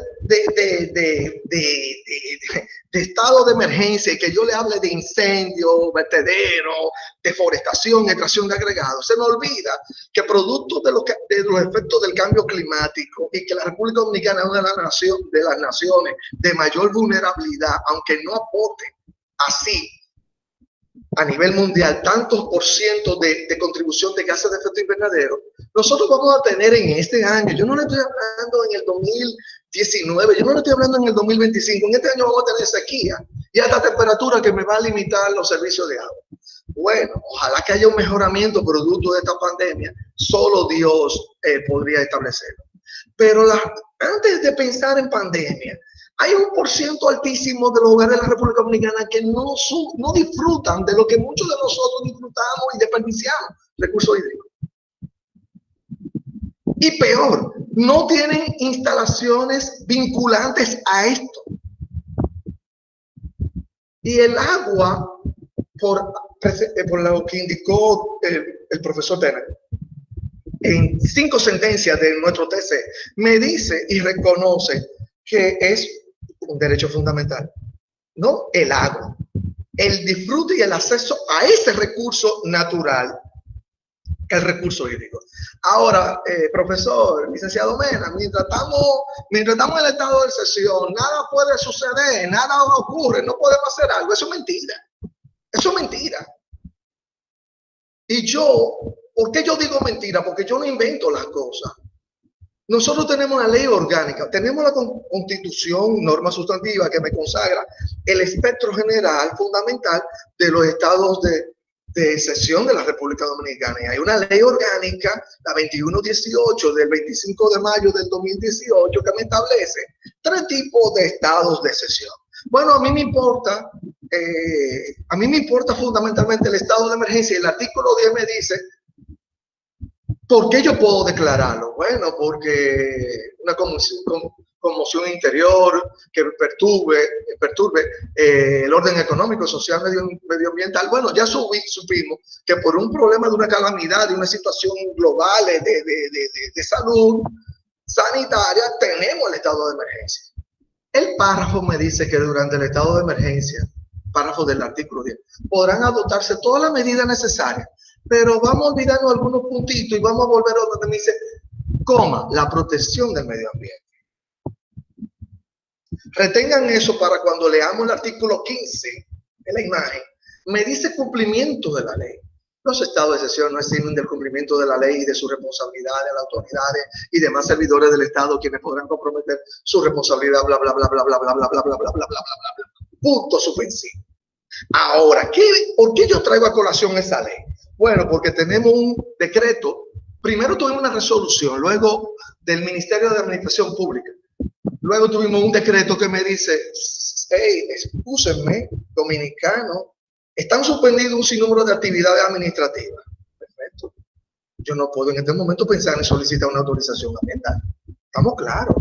estado de emergencia, y que yo le hable de incendio, vertedero, deforestación, extracción de agregados, se me olvida que producto de los efectos del cambio climático y que la República Dominicana es una de las naciones de mayor vulnerabilidad, aunque no aporte así a nivel mundial tantos por ciento de contribución de gases de efecto invernadero, nosotros vamos a tener en este año, yo no le estoy hablando en el 2019, yo no le estoy hablando en el 2025, en este año vamos a tener sequía y alta temperatura que me va a limitar los servicios de agua. Bueno, ojalá que haya un mejoramiento producto de esta pandemia, solo Dios podría establecerlo. Pero antes de pensar en pandemia, hay un porciento altísimo de los hogares de la República Dominicana que no disfrutan de lo que muchos de nosotros disfrutamos y desperdiciamos, recursos hídricos. Y peor, no tienen instalaciones vinculantes a esto. Y el agua, por lo que indicó el profesor Tener, en 5 sentencias de nuestro TC, me dice y reconoce que es un derecho fundamental, ¿no? El agua, el disfrute y el acceso a ese recurso natural, el recurso hídrico. Ahora, profesor, licenciado Mena, mientras estamos en el estado de sesión, nada puede suceder, nada ocurre, no podemos hacer algo. Eso es mentira. Eso es mentira. Y yo, ¿por qué yo digo mentira? Porque yo no invento las cosas. Nosotros tenemos una ley orgánica, tenemos la Constitución, norma sustantiva que me consagra el espectro general fundamental de los estados de excepción de la República Dominicana. Y hay una ley orgánica, la 2118 del 25 de mayo del 2018, que me establece 3 tipos de estados de excepción. Bueno, a mí me importa fundamentalmente el estado de emergencia, y el artículo 10 me dice ¿por qué yo puedo declararlo? Bueno, porque una conmoción interior que perturbe el orden económico, social, medioambiental. Bueno, ya supimos que por un problema de una calamidad, de una situación global de salud sanitaria, tenemos el estado de emergencia. El párrafo me dice que durante el estado de emergencia, párrafo del artículo 10, podrán adoptarse todas las medidas necesarias. Pero vamos a olvidarnos algunos puntitos y vamos a volver a donde me dice, la protección del medio ambiente. Retengan eso para cuando leamos el artículo 15 en la imagen. Me dice cumplimiento de la ley. Los estados de excepción no eximen del cumplimiento de la ley y de sus responsabilidades a las autoridades y demás servidores del Estado, quienes podrán comprometer su responsabilidad, bla, bla, bla, bla, bla, bla, bla, bla, bla, bla, bla, bla, bla, bla. Punto suspensivo. Ahora, ¿por qué yo traigo a colación esa ley? Bueno, porque tenemos un decreto, primero tuvimos una resolución, luego del Ministerio de Administración Pública, luego tuvimos un decreto que me dice, hey, excúsenme, dominicanos, están suspendidos un sinnúmero de actividades administrativas. Perfecto. Yo no puedo en este momento pensar en solicitar una autorización ambiental. Estamos claros,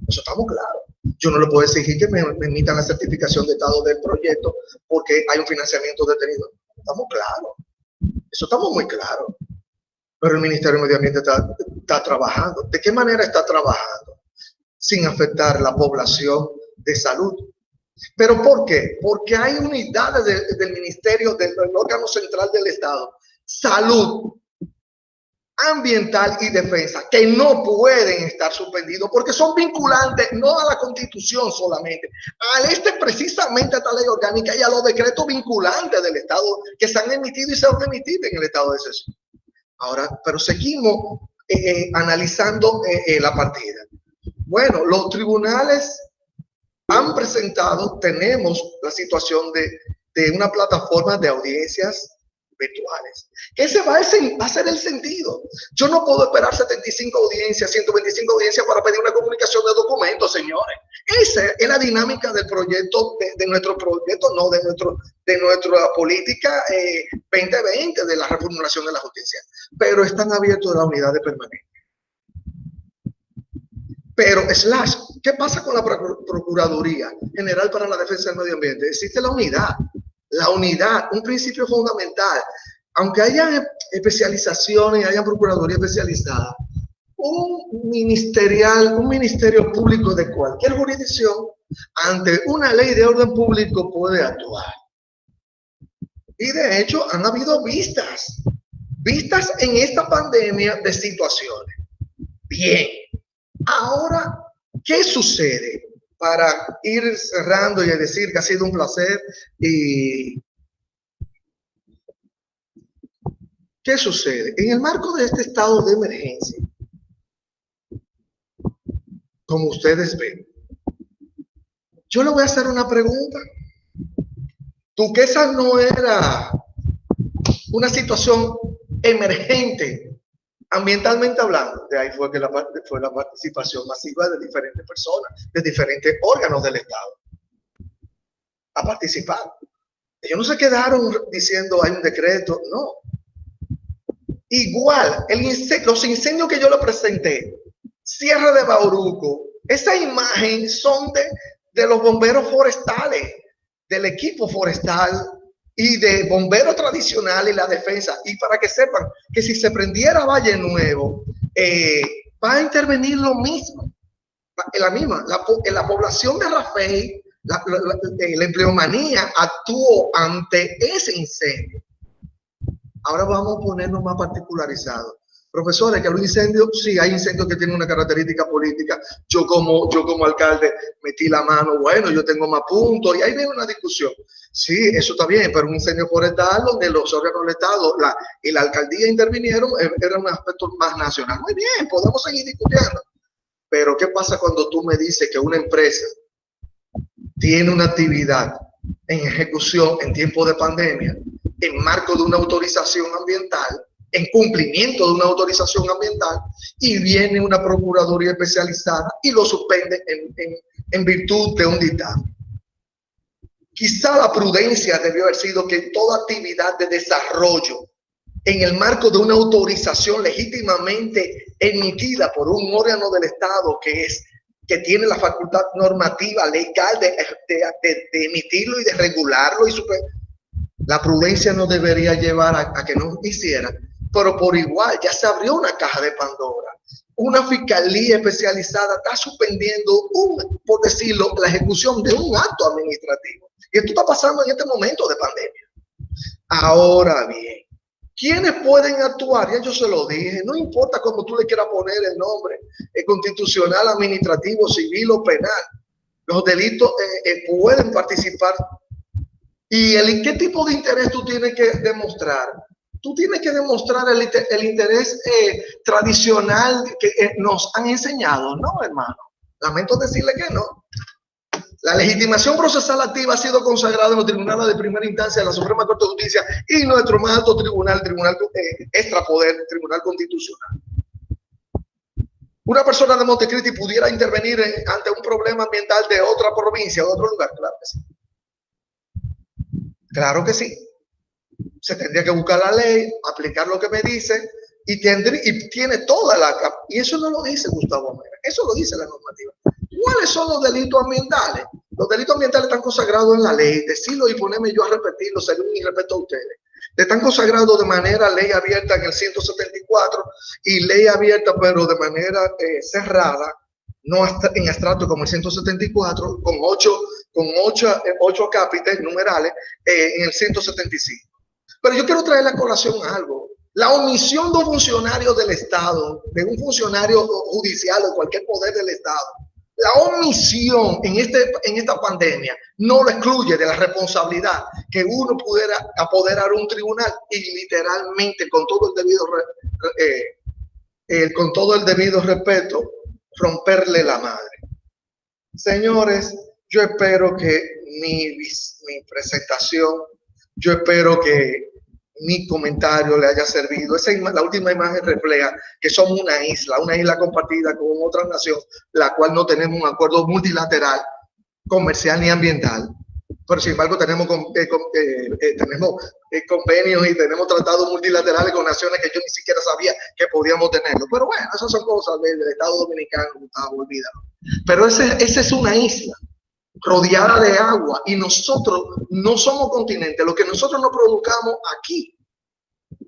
eso estamos claros. Yo no le puedo exigir que me emitan la certificación de estado del proyecto porque hay un financiamiento detenido. Estamos claros. Eso estamos muy claros. Pero el Ministerio de Medio Ambiente está trabajando. ¿De qué manera está trabajando? Sin afectar la población de salud. ¿Pero por qué? Porque hay unidades del Ministerio, del órgano central del Estado, salud, ambiental y defensa, que no pueden estar suspendidos porque son vinculantes no a la Constitución solamente, precisamente a esta ley orgánica y a los decretos vinculantes del Estado que se han emitido y se van a emitir en el estado de excepción. Ahora, pero seguimos analizando la partida. Bueno, los tribunales han presentado, tenemos la situación de de una plataforma de audiencias virtuales. Ese va a ser el sentido. Yo no puedo esperar 75 audiencias, 125 audiencias para pedir una comunicación de documentos, señores. Esa es la dinámica del proyecto, de nuestro proyecto, no, de nuestra política 2020, de la reformulación de la justicia. Pero están abiertos la unidad de permanencia. Pero, ¿qué pasa con la Procuraduría General para la Defensa del Medio Ambiente? Existe la unidad, un principio fundamental. Aunque haya especializaciones, haya procuraduría especializada, un ministerio público de cualquier jurisdicción, ante una ley de orden público puede actuar. Y de hecho, han habido vistas en esta pandemia de situaciones. Bien, ahora, ¿qué sucede? Para ir cerrando y decir que ha sido un placer. Y ¿qué sucede? En el marco de este estado de emergencia, como ustedes ven, yo le voy a hacer una pregunta. ¿Tú que esa no era una situación emergente ambientalmente hablando? De ahí fue la participación masiva de diferentes personas, de diferentes órganos del Estado a participar. Ellos no se quedaron diciendo hay un decreto, no. Igual, los incendios que yo le presenté, Sierra de Bauruco, esa imagen son de los bomberos forestales, del equipo forestal y de bomberos tradicionales y la defensa. Y para que sepan que si se prendiera Valle Nuevo, va a intervenir lo mismo, la población de Rafey, la empleomanía actuó ante ese incendio. Ahora vamos a ponernos más particularizados. Profesores, que los incendios, sí, hay incendios que tienen una característica política. Yo como alcalde metí la mano, bueno, yo tengo más puntos, y ahí viene una discusión. Sí, eso está bien, pero un incendio forestal donde los órganos del Estado y la alcaldía intervinieron, era un aspecto más nacional. Muy bien, podemos seguir discutiendo. Pero ¿qué pasa cuando tú me dices que una empresa tiene una actividad en ejecución en tiempo de pandemia, en marco de una autorización ambiental, en cumplimiento de una autorización ambiental, y viene una procuraduría especializada y lo suspende en virtud de un dictamen? Quizá la prudencia debió haber sido que toda actividad de desarrollo en el marco de una autorización legítimamente emitida por un órgano del Estado que tiene la facultad normativa legal de emitirlo y de regularlo, la prudencia no debería llevar a que no hiciera, pero por igual ya se abrió una caja de Pandora. Una fiscalía especializada está suspendiendo, por decirlo, la ejecución de un acto administrativo. Y esto está pasando en este momento de pandemia. Ahora bien, ¿quiénes pueden actuar? Ya yo se lo dije, no importa cómo tú le quieras poner el nombre, constitucional, administrativo, civil o penal. Los delitos pueden participar. ¿Y qué tipo de interés tú tienes que demostrar? Tú tienes que demostrar el interés tradicional que nos han enseñado, ¿no, hermano? Lamento decirle que no. La legitimación procesal activa ha sido consagrada en los tribunales de primera instancia de la Suprema Corte de Justicia y nuestro más alto tribunal, extrapoder, Tribunal Constitucional. Una persona de Montecristi pudiera intervenir ante un problema ambiental de otra provincia, de otro lugar, claro que sí. Claro que sí. Se tendría que buscar la ley, aplicar lo que me dice, y tiene toda y eso no lo dice Gustavo Mera, eso lo dice la normativa. ¿Cuáles son los delitos ambientales? Los delitos ambientales están consagrados en la ley. Decirlo y ponerme yo a repetirlo sería un irrespeto a ustedes. Están consagrados de manera ley abierta en el 174 y ley abierta pero de manera cerrada, no en abstracto como el 174, con ocho cápites numerales en el 175. Pero yo quiero traer a colación algo. La omisión de un funcionario del Estado, de un funcionario judicial o cualquier poder del Estado, la omisión en esta pandemia no lo excluye de la responsabilidad que uno pudiera apoderar un tribunal y literalmente con todo el debido respeto romperle la madre. Señores, Yo espero que mi presentación, yo espero que mi comentario le haya servido. La última imagen refleja que somos una isla compartida con otra nación, la cual no tenemos un acuerdo multilateral, comercial ni ambiental. Pero sin embargo tenemos convenios y tenemos tratados multilaterales con naciones que yo ni siquiera sabía que podíamos tenerlo. Pero bueno, esas son cosas del Estado Dominicano, Gustavo, olvídalo. Pero esa es una isla rodeada de agua y nosotros no somos continente. Lo que nosotros no produzcamos aquí,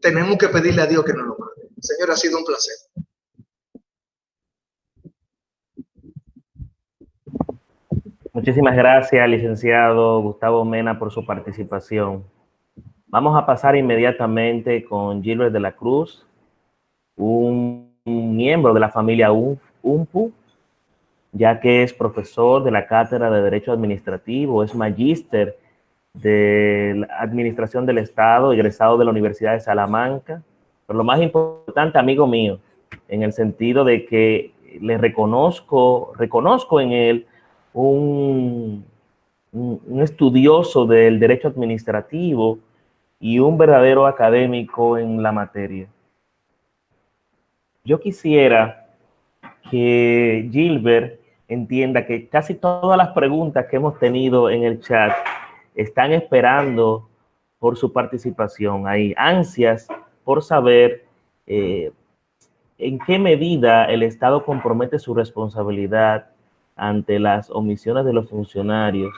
tenemos que pedirle a Dios que nos lo mande. Señor, ha sido un placer. Muchísimas gracias, licenciado Gustavo Mena, por su participación. Vamos a pasar inmediatamente con Gilbert de la Cruz, un miembro de la familia UNFU, ya que es profesor de la Cátedra de Derecho Administrativo, es magíster de la Administración del Estado, egresado de la Universidad de Salamanca, pero lo más importante, amigo mío, en el sentido de que le reconozco en él un estudioso del derecho administrativo y un verdadero académico en la materia. Yo quisiera que Gilbert entienda que casi todas las preguntas que hemos tenido en el chat están esperando por su participación. Hay ansias por saber en qué medida el Estado compromete su responsabilidad ante las omisiones de los funcionarios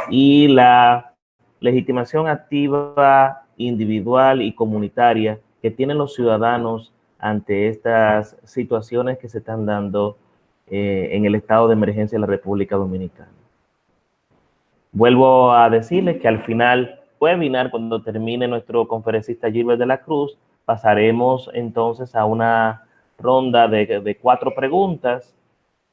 y la legitimación activa, individual y comunitaria que tienen los ciudadanos ante estas situaciones que se están dando en el estado de emergencia de la República Dominicana. Vuelvo a decirles que al final webinar, cuando termine nuestro conferencista Gilbert de la Cruz, pasaremos entonces a una ronda de 4 preguntas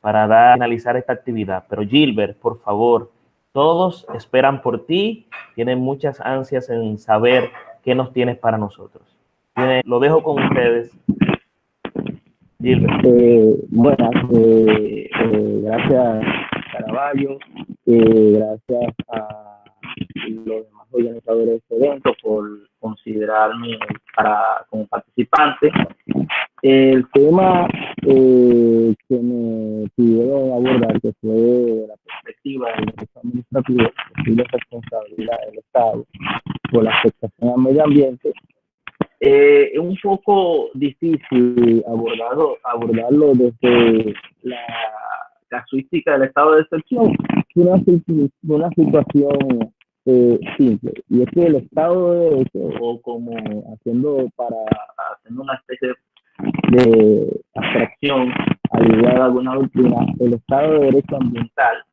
para finalizar esta actividad. Pero Gilbert, por favor, todos esperan por ti, tienen muchas ansias en saber qué nos tienes para nosotros. Lo dejo con ustedes. Gilbert. Buenas, gracias Caraballo, gracias a los demás organizadores de este evento por considerarme como participante. El tema que me pidieron abordar, que fue de la perspectiva del derecho administrativo y la responsabilidad del Estado por la afectación al medio ambiente, es un poco difícil abordarlo desde la casuística del estado de excepción, una situación simple, y es que el Estado de Derecho, o como haciendo una especie de abstracción al igual de alguna doctrina, el Estado de Derecho ambiental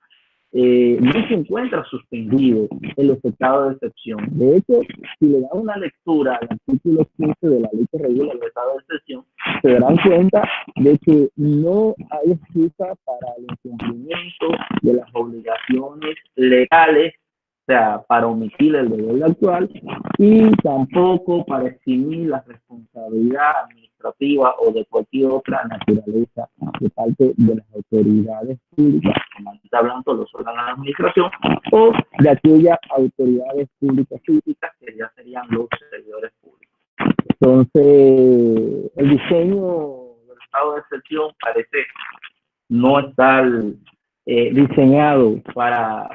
no se encuentra suspendido en los estados de excepción. De hecho, si le dan una lectura al artículo 15 de la ley que regula el estado de excepción, se darán cuenta de que no hay excusa para el incumplimiento de las obligaciones legales, o sea, para omitir el deber actual, y tampoco para eximir la responsabilidad administrativa o de cualquier otra naturaleza de parte de las autoridades públicas, como está hablando los órganos de administración, o de aquellas autoridades públicas físicas que ya serían los servidores públicos. Entonces, el diseño del estado de excepción parece no estar diseñado para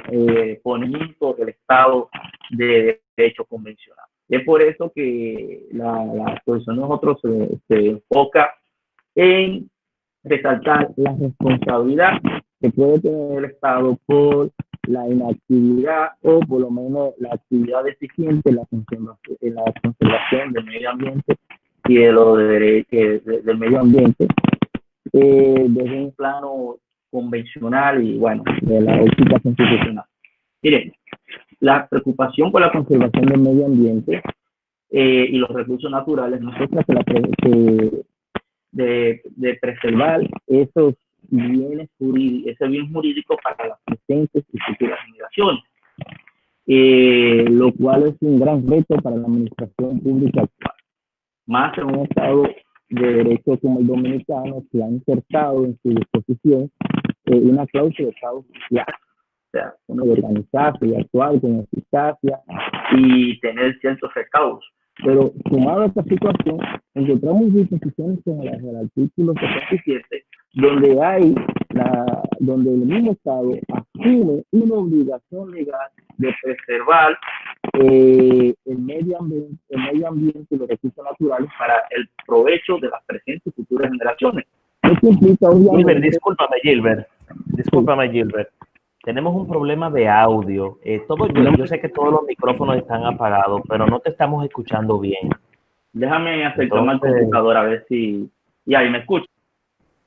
ponimiento del estado de derecho convencional. Es por eso que la exposición de nosotros se enfoca en resaltar la responsabilidad que puede tener el Estado por la inactividad o por lo menos la actividad deficiente en la conservación del medio ambiente y del medio ambiente desde un plano convencional y, bueno, de la óptica constitucional. Miren, la preocupación por la conservación del medio ambiente y los recursos naturales no se trata de preservar esos bienes jurídicos, ese bien jurídico para las presentes y futuras generaciones, lo cual es un gran reto para la administración pública actual, más en un estado de derecho como el dominicano, que ha insertado en su disposición una cláusula de estado social, sea, uno de organizarse y actuar con eficacia y tener ciertos recaudos. Pero sumado a esta situación, encontramos disposiciones como las del artículo 77, donde el mismo Estado asume una obligación legal de preservar el medio ambiente y los recursos naturales para el provecho de las presentes y futuras generaciones. Esto implica, obviamente... Discúlpame, Gilbert. Tenemos un problema de audio. Yo sé que todos los micrófonos están apagados, pero no te estamos escuchando bien. Déjame acercarme al computador a ver si... Y ahí me escuchas.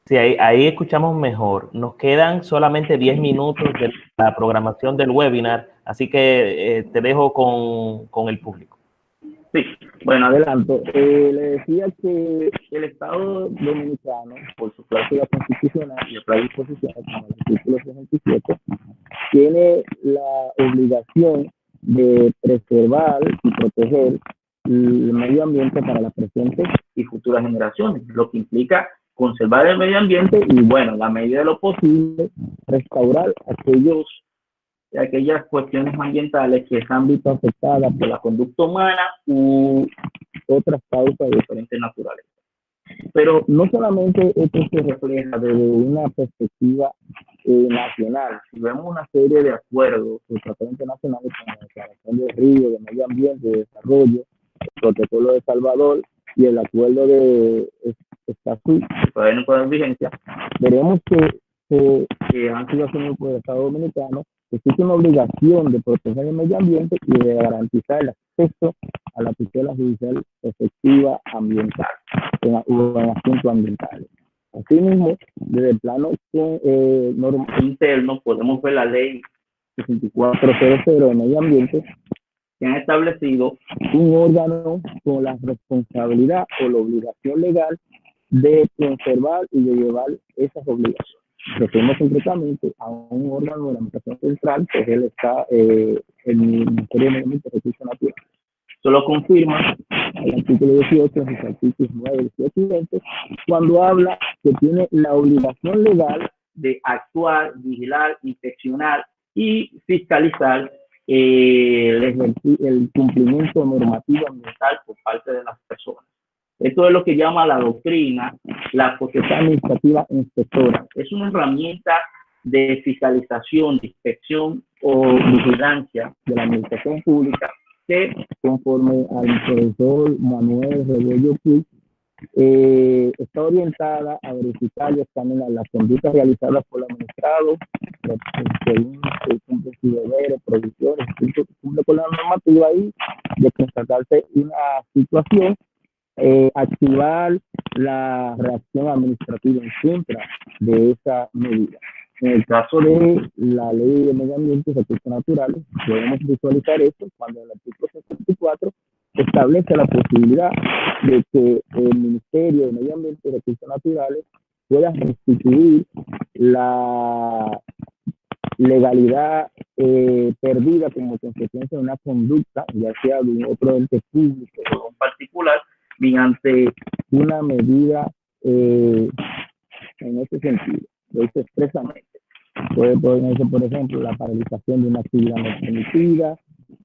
Sí, ahí escuchamos mejor. Nos quedan solamente 10 minutos de la programación del webinar, así que te dejo con el público. Sí, bueno, adelanto. Le decía que el Estado Dominicano, por su cláusula constitucional y otras disposiciones, como el artículo 67, tiene la obligación de preservar y proteger el medio ambiente para las presentes y futuras generaciones, lo que implica conservar el medio ambiente y, bueno, en la medida de lo posible, restaurar aquellas cuestiones ambientales que están visto afectadas por la conducta humana u otras causas de diferentes naturalezas. Pero no solamente esto se refleja desde una perspectiva nacional. Si vemos una serie de acuerdos o tratados internacionales como la Declaración de Río, de Medio Ambiente, de Desarrollo, el Protocolo de Salvador y el Acuerdo de Escazú, que todavía no está en vigencia, veremos que han sido asumidos por el Estado Dominicano, que existe una obligación de proteger el medio ambiente y de garantizar el acceso a la tutela judicial efectiva ambiental en asuntos ambientales. Asimismo, desde el plano interno, podemos ver la ley 6400 de medio ambiente, que han establecido un órgano con la responsabilidad o la obligación legal de conservar y de llevar esas obligaciones. Referimos concretamente a un órgano de la Administración Central, que es el Ministerio de Medio Ambiente y Recursos Naturales. Solo confirma el artículo 18, los artículos 9, 18 y 20, cuando habla que tiene la obligación legal de actuar, vigilar, inspeccionar y fiscalizar el cumplimiento normativo ambiental por parte de las personas. Esto es lo que llama la doctrina la potestad administrativa inspectora. Es una herramienta de fiscalización, de inspección o vigilancia de la administración pública que, conforme al profesor Manuel Rebollo Cruz, está orientada a verificar y examinar las conductas realizadas por el administrado, según se cumple su deber, provisiones, cumple con la normativa y de constatarse una situación, activar la reacción administrativa en contra de esa medida. En el caso de la Ley de Medio Ambiente y Recursos Naturales, podemos visualizar esto cuando el artículo 64 establece la posibilidad de que el Ministerio de Medio Ambiente y Recursos Naturales pueda restituir la legalidad perdida como consecuencia de una conducta, ya sea de un otro ente público o en particular, mediante una medida en ese sentido. Lo dice expresamente. Puede ponerse, por ejemplo, la paralización de una actividad no permitida,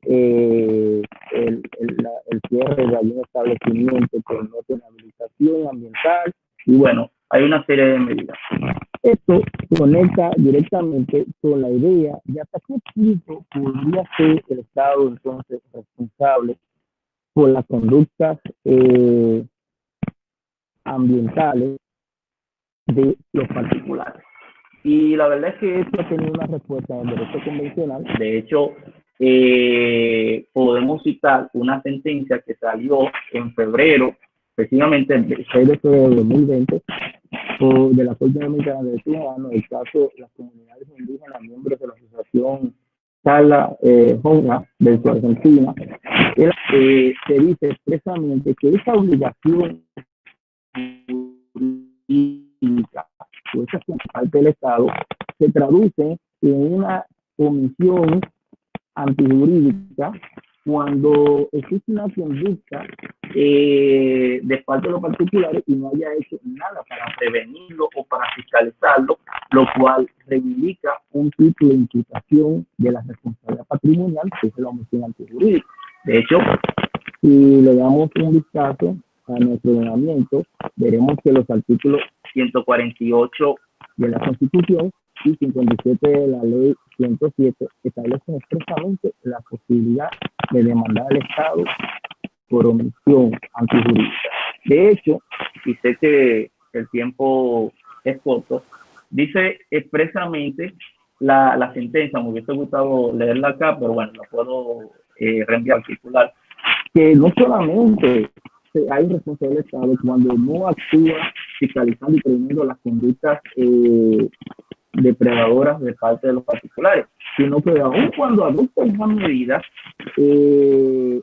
el cierre de algún establecimiento que no tiene habilitación ambiental, y bueno, hay una serie de medidas. Esto conecta directamente con la idea de hasta qué punto podría ser el Estado entonces responsable por las conductas ambientales de los particulares. Y la verdad es que esto ha tenido una respuesta en el derecho convencional. De hecho, podemos citar una sentencia que salió en febrero, precisamente el 6 de febrero de 2020, de la Corte Dominicana de Derechos Humanos, el caso de las comunidades indígenas, miembros de la asociación Sala Honga de Argentina, se dice expresamente que esa obligación jurídica o esa parte del Estado se traduce en una omisión antijurídica cuando existe una conducta de parte de los particulares y no haya hecho nada para prevenirlo o para fiscalizarlo, lo cual reivindica un tipo de imputación de la responsabilidad patrimonial, que es la omisión antijurídica. De hecho, si le damos un vistazo a nuestro ordenamiento, veremos que los artículos 148 de la Constitución y 57 de la Ley 107 establecen expresamente la posibilidad de demandar al Estado por omisión antijurídica. De hecho, y sé que el tiempo es corto, dice expresamente la sentencia, me hubiese gustado leerla acá, pero bueno, la puedo reenviar circular, que no solamente hay responsabilidad del Estado cuando no actúa fiscalizando y previniendo las conductas depredadoras de parte de los particulares, sino que aun cuando adopten esas medidas,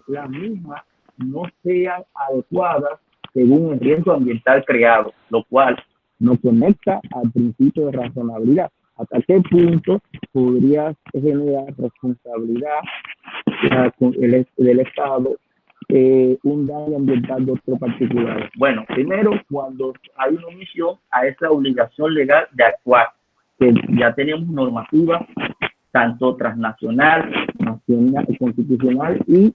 las mismas no sean adecuadas según el riesgo ambiental creado, lo cual nos conecta al principio de razonabilidad. ¿Hasta qué punto podría generar responsabilidad del Estado un daño ambiental de otro particular? Bueno, primero, cuando hay una omisión a esa obligación legal de actuar, que ya tenemos normativa tanto transnacional, nacional, constitucional y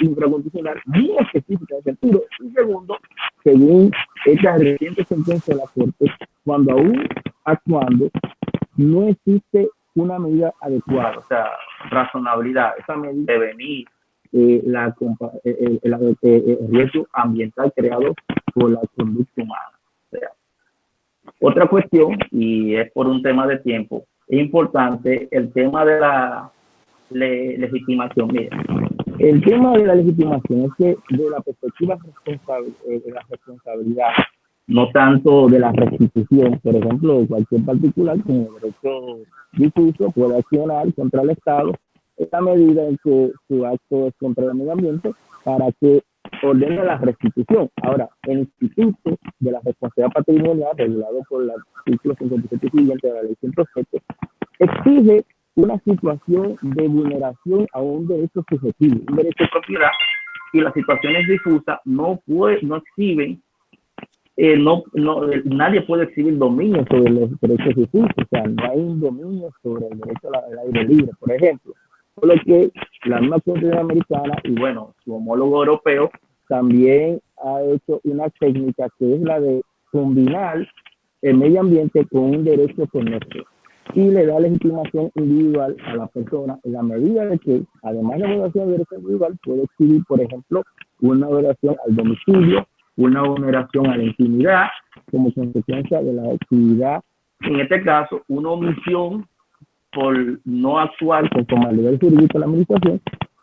infraconstitucional muy específica de sentido. Y segundo, según esta reciente sentencia de la Corte, cuando aún actuando no existe una medida adecuada, o sea, razonabilidad, esa medida debe venir el riesgo ambiental creado por la conducta humana. O sea, otra cuestión, y es por un tema de tiempo, es importante el tema de la legitimación. Mira, el tema de la legitimación es que de la perspectiva de la responsabilidad, no tanto de la restitución, por ejemplo, cualquier particular con el derecho difuso puede accionar contra el Estado esta medida en que su acto es contra el medio ambiente para que ordene la restitución. Ahora, el Instituto de la Responsabilidad Patrimonial, regulado por el artículo 57 siguiente de la Ley 107, exige una situación de vulneración a un derecho subjetivo, un derecho de propiedad, y las situaciones difusas no exhiben, nadie puede exhibir dominio sobre los derechos difusos, o sea, no hay un dominio sobre el derecho al aire libre, por ejemplo. Por lo que la misma Constitución americana y bueno, su homólogo europeo también ha hecho una técnica que es la de combinar el medio ambiente con un derecho conexo y le da legitimación individual a la persona en la medida de que, además de la vulneración del derecho individual, puede exhibir, por ejemplo, una vulneración al domicilio, una vulneración a la intimidad como consecuencia de la actividad, en este caso, una omisión por no actuar conforme al deber jurídico de la administración,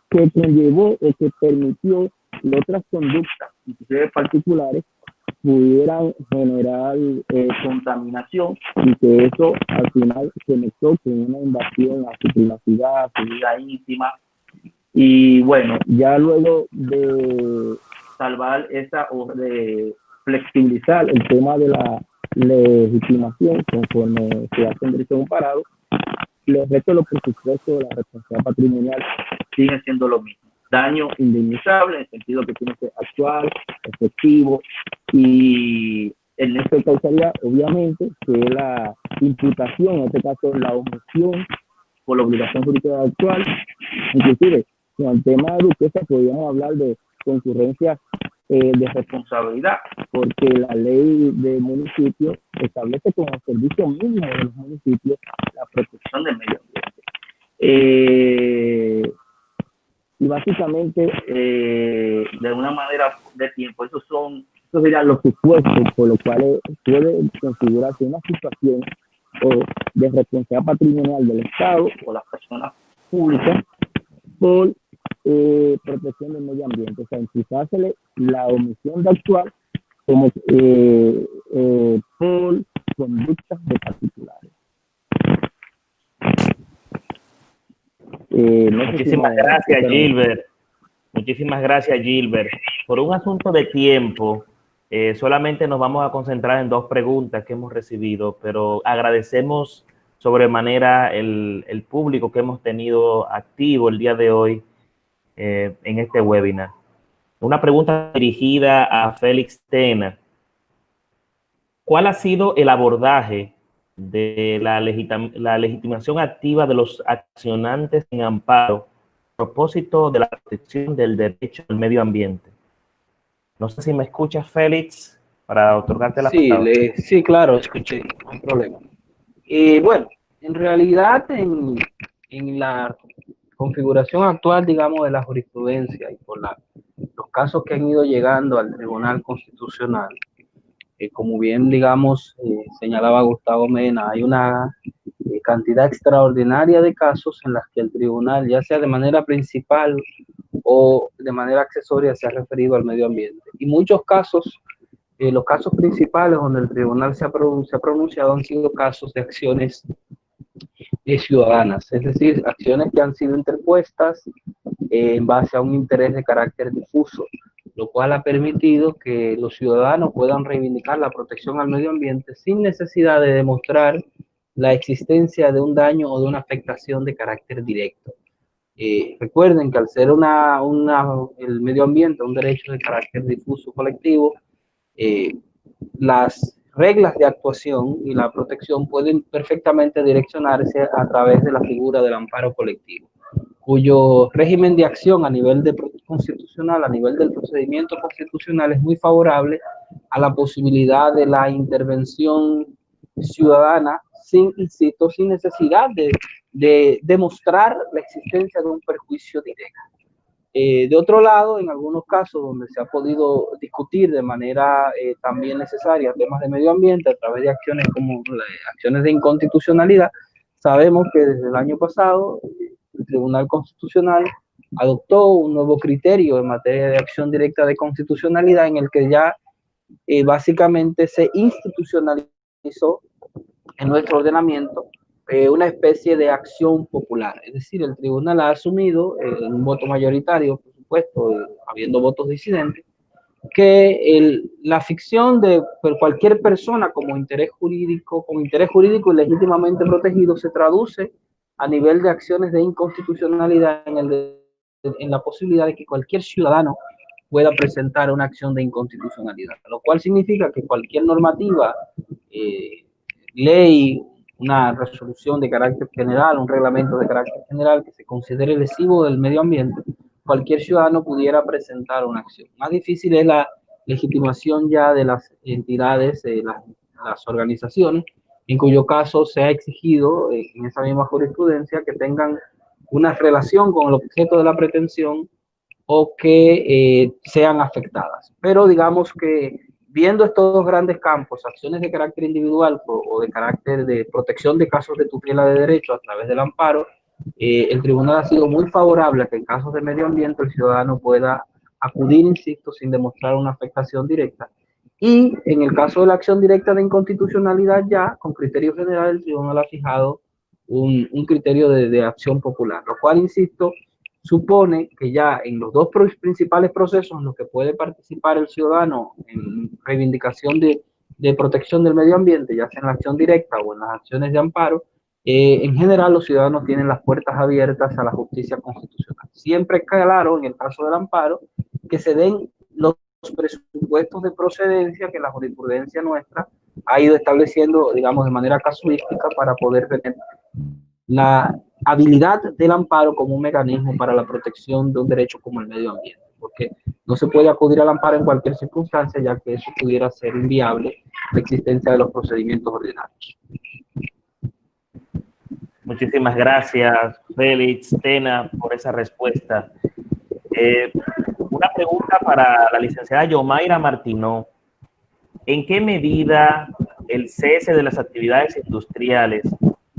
que conllevó o que permitió que otras conductas, inclusive particulares, pudieran generar contaminación y que eso al final se conectó con una invasión a su privacidad, a su vida íntima. Y bueno, ya luego de salvar esa o de flexibilizar el tema de la legitimación conforme se hace en derecho comparado, los restos de los presupuestos de la responsabilidad patrimonial siguen siendo lo mismo. Daño indemnizable, en el sentido que tiene que ser actual, efectivo, y en esta causalidad, obviamente, que es la imputación, en este caso, la omisión por la obligación jurídica actual. Inclusive, en el tema de duquesa podríamos hablar de concurrencia de responsabilidad, porque la ley de municipios establece como servicio mínimo de los municipios la protección del medio ambiente. Y básicamente, de una manera de tiempo, esos serían los supuestos por los cuales puede configurarse una situación de responsabilidad patrimonial del Estado o las personas públicas por protección del medio ambiente. O sea, imputársele la omisión de actuar como por conductas de particulares. Muchísimas gracias, Gilbert. Muchísimas gracias, Gilbert. Por un asunto de tiempo, solamente nos vamos a concentrar en 2 preguntas que hemos recibido, pero agradecemos sobremanera el público que hemos tenido activo el día de hoy. en este webinar. Una pregunta dirigida a Félix Tena. ¿Cuál ha sido el abordaje de la legitimación activa de los accionantes en amparo a propósito de la protección del derecho al medio ambiente? No sé si me escuchas, Félix, para otorgarte la palabra. Sí, claro, escuché, no hay problema. Bueno, en realidad en la configuración actual, digamos, de la jurisprudencia y por los casos que han ido llegando al Tribunal Constitucional, como bien, digamos, señalaba Gustavo Mena, hay una cantidad extraordinaria de casos en las que el tribunal, ya sea de manera principal o de manera accesoria, se ha referido al medio ambiente. Y muchos casos, los casos principales donde el tribunal se ha pronunciado han sido casos de acciones ciudadanas, es decir, acciones que han sido interpuestas en base a un interés de carácter difuso, lo cual ha permitido que los ciudadanos puedan reivindicar la protección al medio ambiente sin necesidad de demostrar la existencia de un daño o de una afectación de carácter directo. Recuerden que al ser el medio ambiente un derecho de carácter difuso colectivo, las reglas de actuación y la protección pueden perfectamente direccionarse a través de la figura del amparo colectivo, cuyo régimen de acción a nivel constitucional, a nivel del procedimiento constitucional, es muy favorable a la posibilidad de la intervención ciudadana sin necesidad de demostrar la existencia de un perjuicio directo. De otro lado, en algunos casos donde se ha podido discutir de manera también necesaria temas de medio ambiente a través de acciones como acciones de inconstitucionalidad, sabemos que desde el año pasado el Tribunal Constitucional adoptó un nuevo criterio en materia de acción directa de constitucionalidad en el que ya básicamente se institucionalizó en nuestro ordenamiento una especie de acción popular. Es decir, el tribunal ha asumido en un voto mayoritario, por supuesto, habiendo votos disidentes, que la ficción de cualquier persona como interés jurídico y legítimamente protegido se traduce a nivel de acciones de inconstitucionalidad en la posibilidad de que cualquier ciudadano pueda presentar una acción de inconstitucionalidad, lo cual significa que cualquier normativa, ley, una resolución de carácter general, un reglamento de carácter general que se considere lesivo del medio ambiente, cualquier ciudadano pudiera presentar una acción. Más difícil es la legitimación ya de las entidades, las organizaciones, en cuyo caso se ha exigido en esa misma jurisprudencia que tengan una relación con el objeto de la pretensión o que sean afectadas. Pero digamos que viendo estos dos grandes campos, acciones de carácter individual o de carácter de protección de casos de tutela de derecho a través del amparo, el tribunal ha sido muy favorable a que en casos de medio ambiente el ciudadano pueda acudir, insisto, sin demostrar una afectación directa. Y en el caso de la acción directa de inconstitucionalidad, ya con criterio general, el tribunal ha fijado un criterio de acción popular, lo cual, insisto, supone que ya en los dos principales procesos en los que puede participar el ciudadano en reivindicación de protección del medio ambiente, ya sea en la acción directa o en las acciones de amparo, en general los ciudadanos tienen las puertas abiertas a la justicia constitucional. Siempre es claro, en el caso del amparo, que se den los presupuestos de procedencia que la jurisprudencia nuestra ha ido estableciendo, digamos, de manera casuística para poder tener la habilidad del amparo como un mecanismo para la protección de un derecho como el medio ambiente, porque no se puede acudir al amparo en cualquier circunstancia, ya que eso pudiera ser inviable la existencia de los procedimientos ordinarios. Muchísimas gracias, Félix Tena, por esa respuesta. Una pregunta para la licenciada Yomaira Martínez. ¿En qué medida el cese de las actividades industriales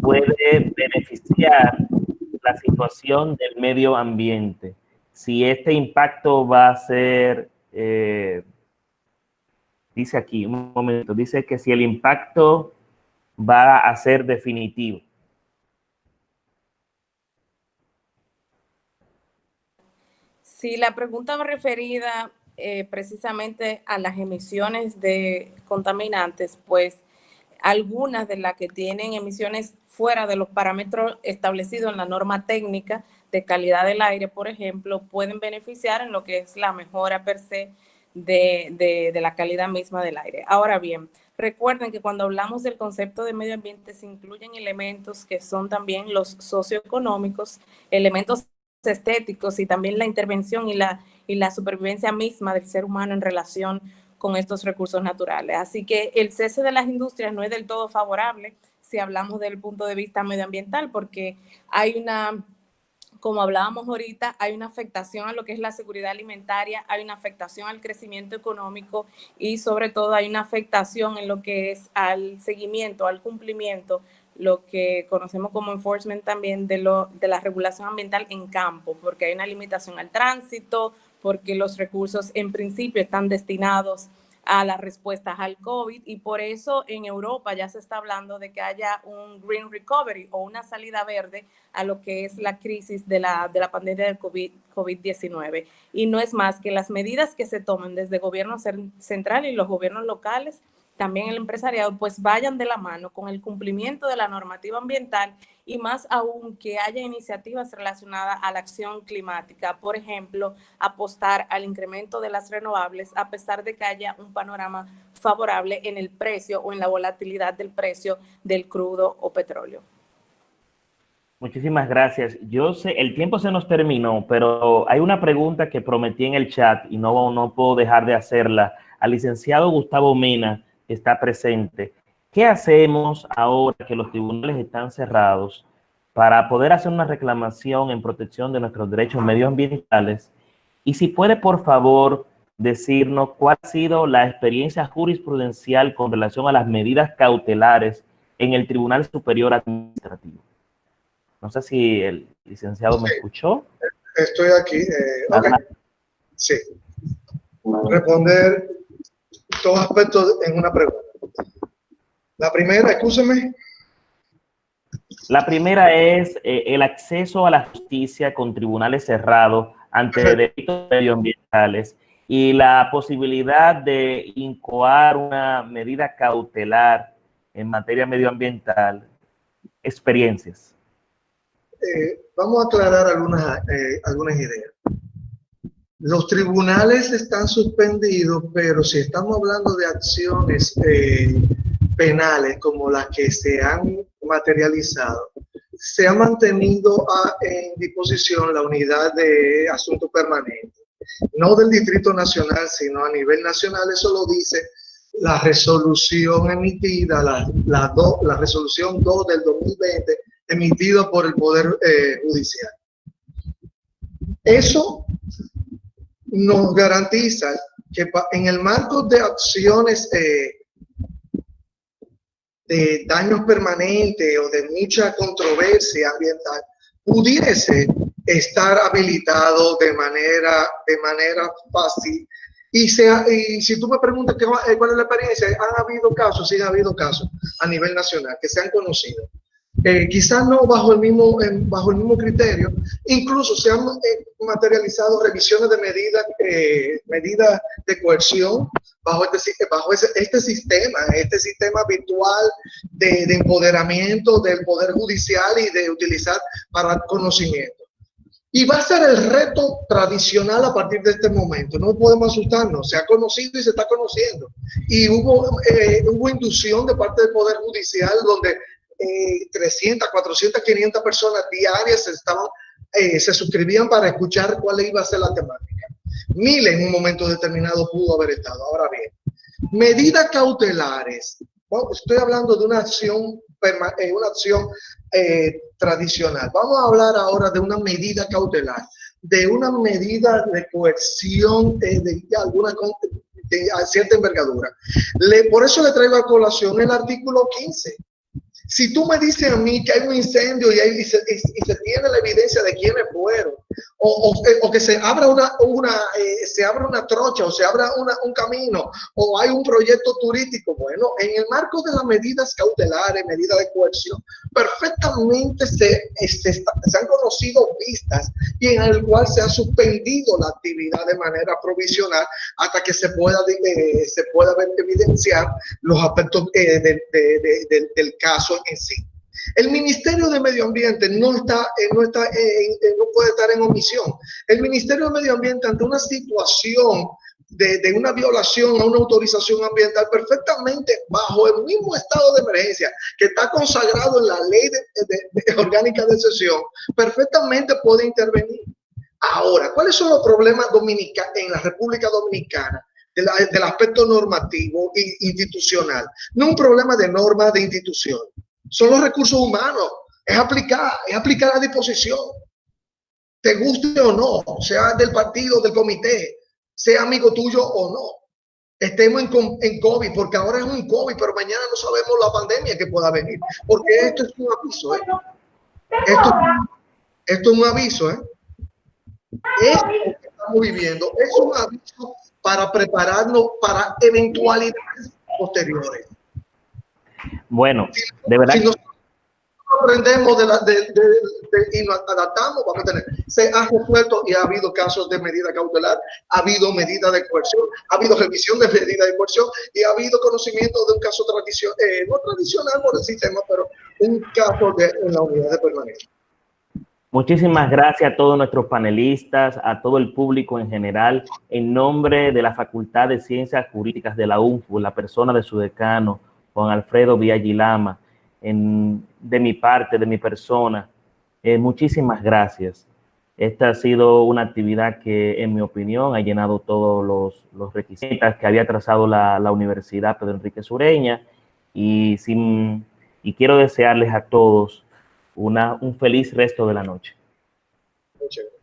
puede beneficiar la situación del medio ambiente? Si este impacto va a ser, dice aquí, un momento, dice que si el impacto va a ser definitivo. Sí, la pregunta va referida precisamente a las emisiones de contaminantes, pues algunas de las que tienen emisiones fuera de los parámetros establecidos en la norma técnica de calidad del aire, por ejemplo, pueden beneficiar en lo que es la mejora per se de la calidad misma del aire. Ahora bien, recuerden que cuando hablamos del concepto de medio ambiente se incluyen elementos que son también los socioeconómicos, elementos estéticos y también la intervención y la supervivencia misma del ser humano en relación con estos recursos naturales. Así que el cese de las industrias no es del todo favorable si hablamos del punto de vista medioambiental, porque hay una, como hablábamos ahorita, hay una afectación a lo que es la seguridad alimentaria, hay una afectación al crecimiento económico y sobre todo hay una afectación en lo que es al seguimiento, al cumplimiento, lo que conocemos como enforcement también de la regulación ambiental en campo, porque hay una limitación al tránsito, porque los recursos en principio están destinados a las respuestas al COVID y por eso en Europa ya se está hablando de que haya un green recovery o una salida verde a lo que es la crisis de la pandemia del COVID-19. Y no es más que las medidas que se tomen desde el gobierno central y los gobiernos locales, también el empresariado, pues vayan de la mano con el cumplimiento de la normativa ambiental y más aún que haya iniciativas relacionadas a la acción climática. Por ejemplo, apostar al incremento de las renovables a pesar de que haya un panorama favorable en el precio o en la volatilidad del precio del crudo o petróleo. Muchísimas gracias. Yo sé, el tiempo se nos terminó, pero hay una pregunta que prometí en el chat y no puedo dejar de hacerla. Al licenciado Gustavo Mena, que está presente. ¿Qué hacemos ahora que los tribunales están cerrados para poder hacer una reclamación en protección de nuestros derechos medioambientales? Y si puede, por favor, decirnos cuál ha sido la experiencia jurisprudencial con relación a las medidas cautelares en el Tribunal Superior Administrativo. No sé si el licenciado me escuchó. Estoy aquí. Okay. Sí. Responder todos aspectos en una pregunta. La primera, escúcheme. La primera es el acceso a la justicia con tribunales cerrados ante delitos medioambientales y la posibilidad de incoar una medida cautelar en materia medioambiental. Experiencias. Vamos a aclarar algunas ideas. Los tribunales están suspendidos, pero si estamos hablando de acciones penales como las que se han materializado, se ha mantenido en disposición la unidad de asuntos permanentes, no del Distrito Nacional, sino a nivel nacional. Eso lo dice la resolución emitida, la resolución 2 del 2020, emitida por el Poder Judicial. Eso nos garantiza que en el marco de acciones de daños permanentes o de mucha controversia ambiental, pudiese estar habilitado de manera fácil. Y si tú me preguntas cuál es la experiencia, han habido casos, sí han habido casos a nivel nacional que se han conocido. Quizás no bajo el mismo criterio, incluso se han materializado revisiones de medidas de coerción bajo este sistema virtual de empoderamiento del Poder Judicial y de utilizar para conocimiento. Y va a ser el reto tradicional a partir de este momento. No podemos asustarnos. Se ha conocido y se está conociendo. Y hubo inducción de parte del Poder Judicial donde 300, 400, 500 personas diarias se suscribían para escuchar cuál iba a ser la temática. Miles en un momento determinado pudo haber estado. Ahora bien, medidas cautelares. Bueno, estoy hablando de una acción tradicional. Vamos a hablar ahora de una medida cautelar, de una medida de coerción de cierta envergadura. Por eso le traigo a colación el artículo 15. Si tú me dices a mí que hay un incendio y se tiene la evidencia de quiénes fueron, o que se abra una trocha, o se abra un camino, o hay un proyecto turístico, bueno, en el marco de las medidas cautelares, medidas de coerción, perfectamente se han conocido vistas y en el cual se ha suspendido la actividad de manera provisional hasta que se pueda evidenciar los aspectos del caso en sí. El Ministerio de Medio Ambiente no puede estar en omisión. El Ministerio de Medio Ambiente, ante una situación de una violación a una autorización ambiental, perfectamente bajo el mismo estado de emergencia que está consagrado en la ley orgánica de excepción, perfectamente puede intervenir. Ahora, ¿cuáles son los problemas en la República Dominicana del aspecto normativo e institucional? No un problema de normas de institución, son los recursos humanos, es aplicar la disposición, te guste o no, sea del partido, del comité, sea amigo tuyo o no. Estemos en COVID, porque ahora es un COVID, pero mañana no sabemos la pandemia que pueda venir, porque esto es un aviso, ¿eh? Esto es un aviso, ¿eh? Esto que estamos viviendo es un aviso para prepararnos para eventualidades posteriores. Bueno, de verdad. Si nosotros aprendemos y nos adaptamos, vamos a tener. Se ha resuelto y ha habido casos de medida cautelar, ha habido medida de coerción, ha habido revisión de medida de coerción y ha habido conocimiento de un caso tradicional, no tradicional por el sistema, pero un caso en la unidad de permanencia. Muchísimas gracias a todos nuestros panelistas, a todo el público en general, en nombre de la Facultad de Ciencias Jurídicas de la UNFU, la persona de su decano, Juan Alfredo Villagilama, de mi parte, de mi persona, muchísimas gracias. Esta ha sido una actividad que, en mi opinión, ha llenado todos los requisitos que había trazado la Universidad Pedro Enrique Sureña, y quiero desearles a todos un feliz resto de la noche. Muchas gracias.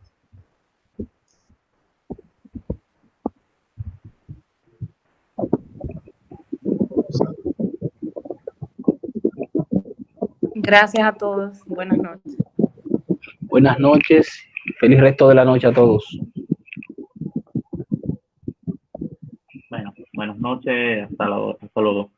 Gracias a todos. Buenas noches. Buenas noches. Feliz resto de la noche a todos. Bueno, buenas noches. Hasta luego.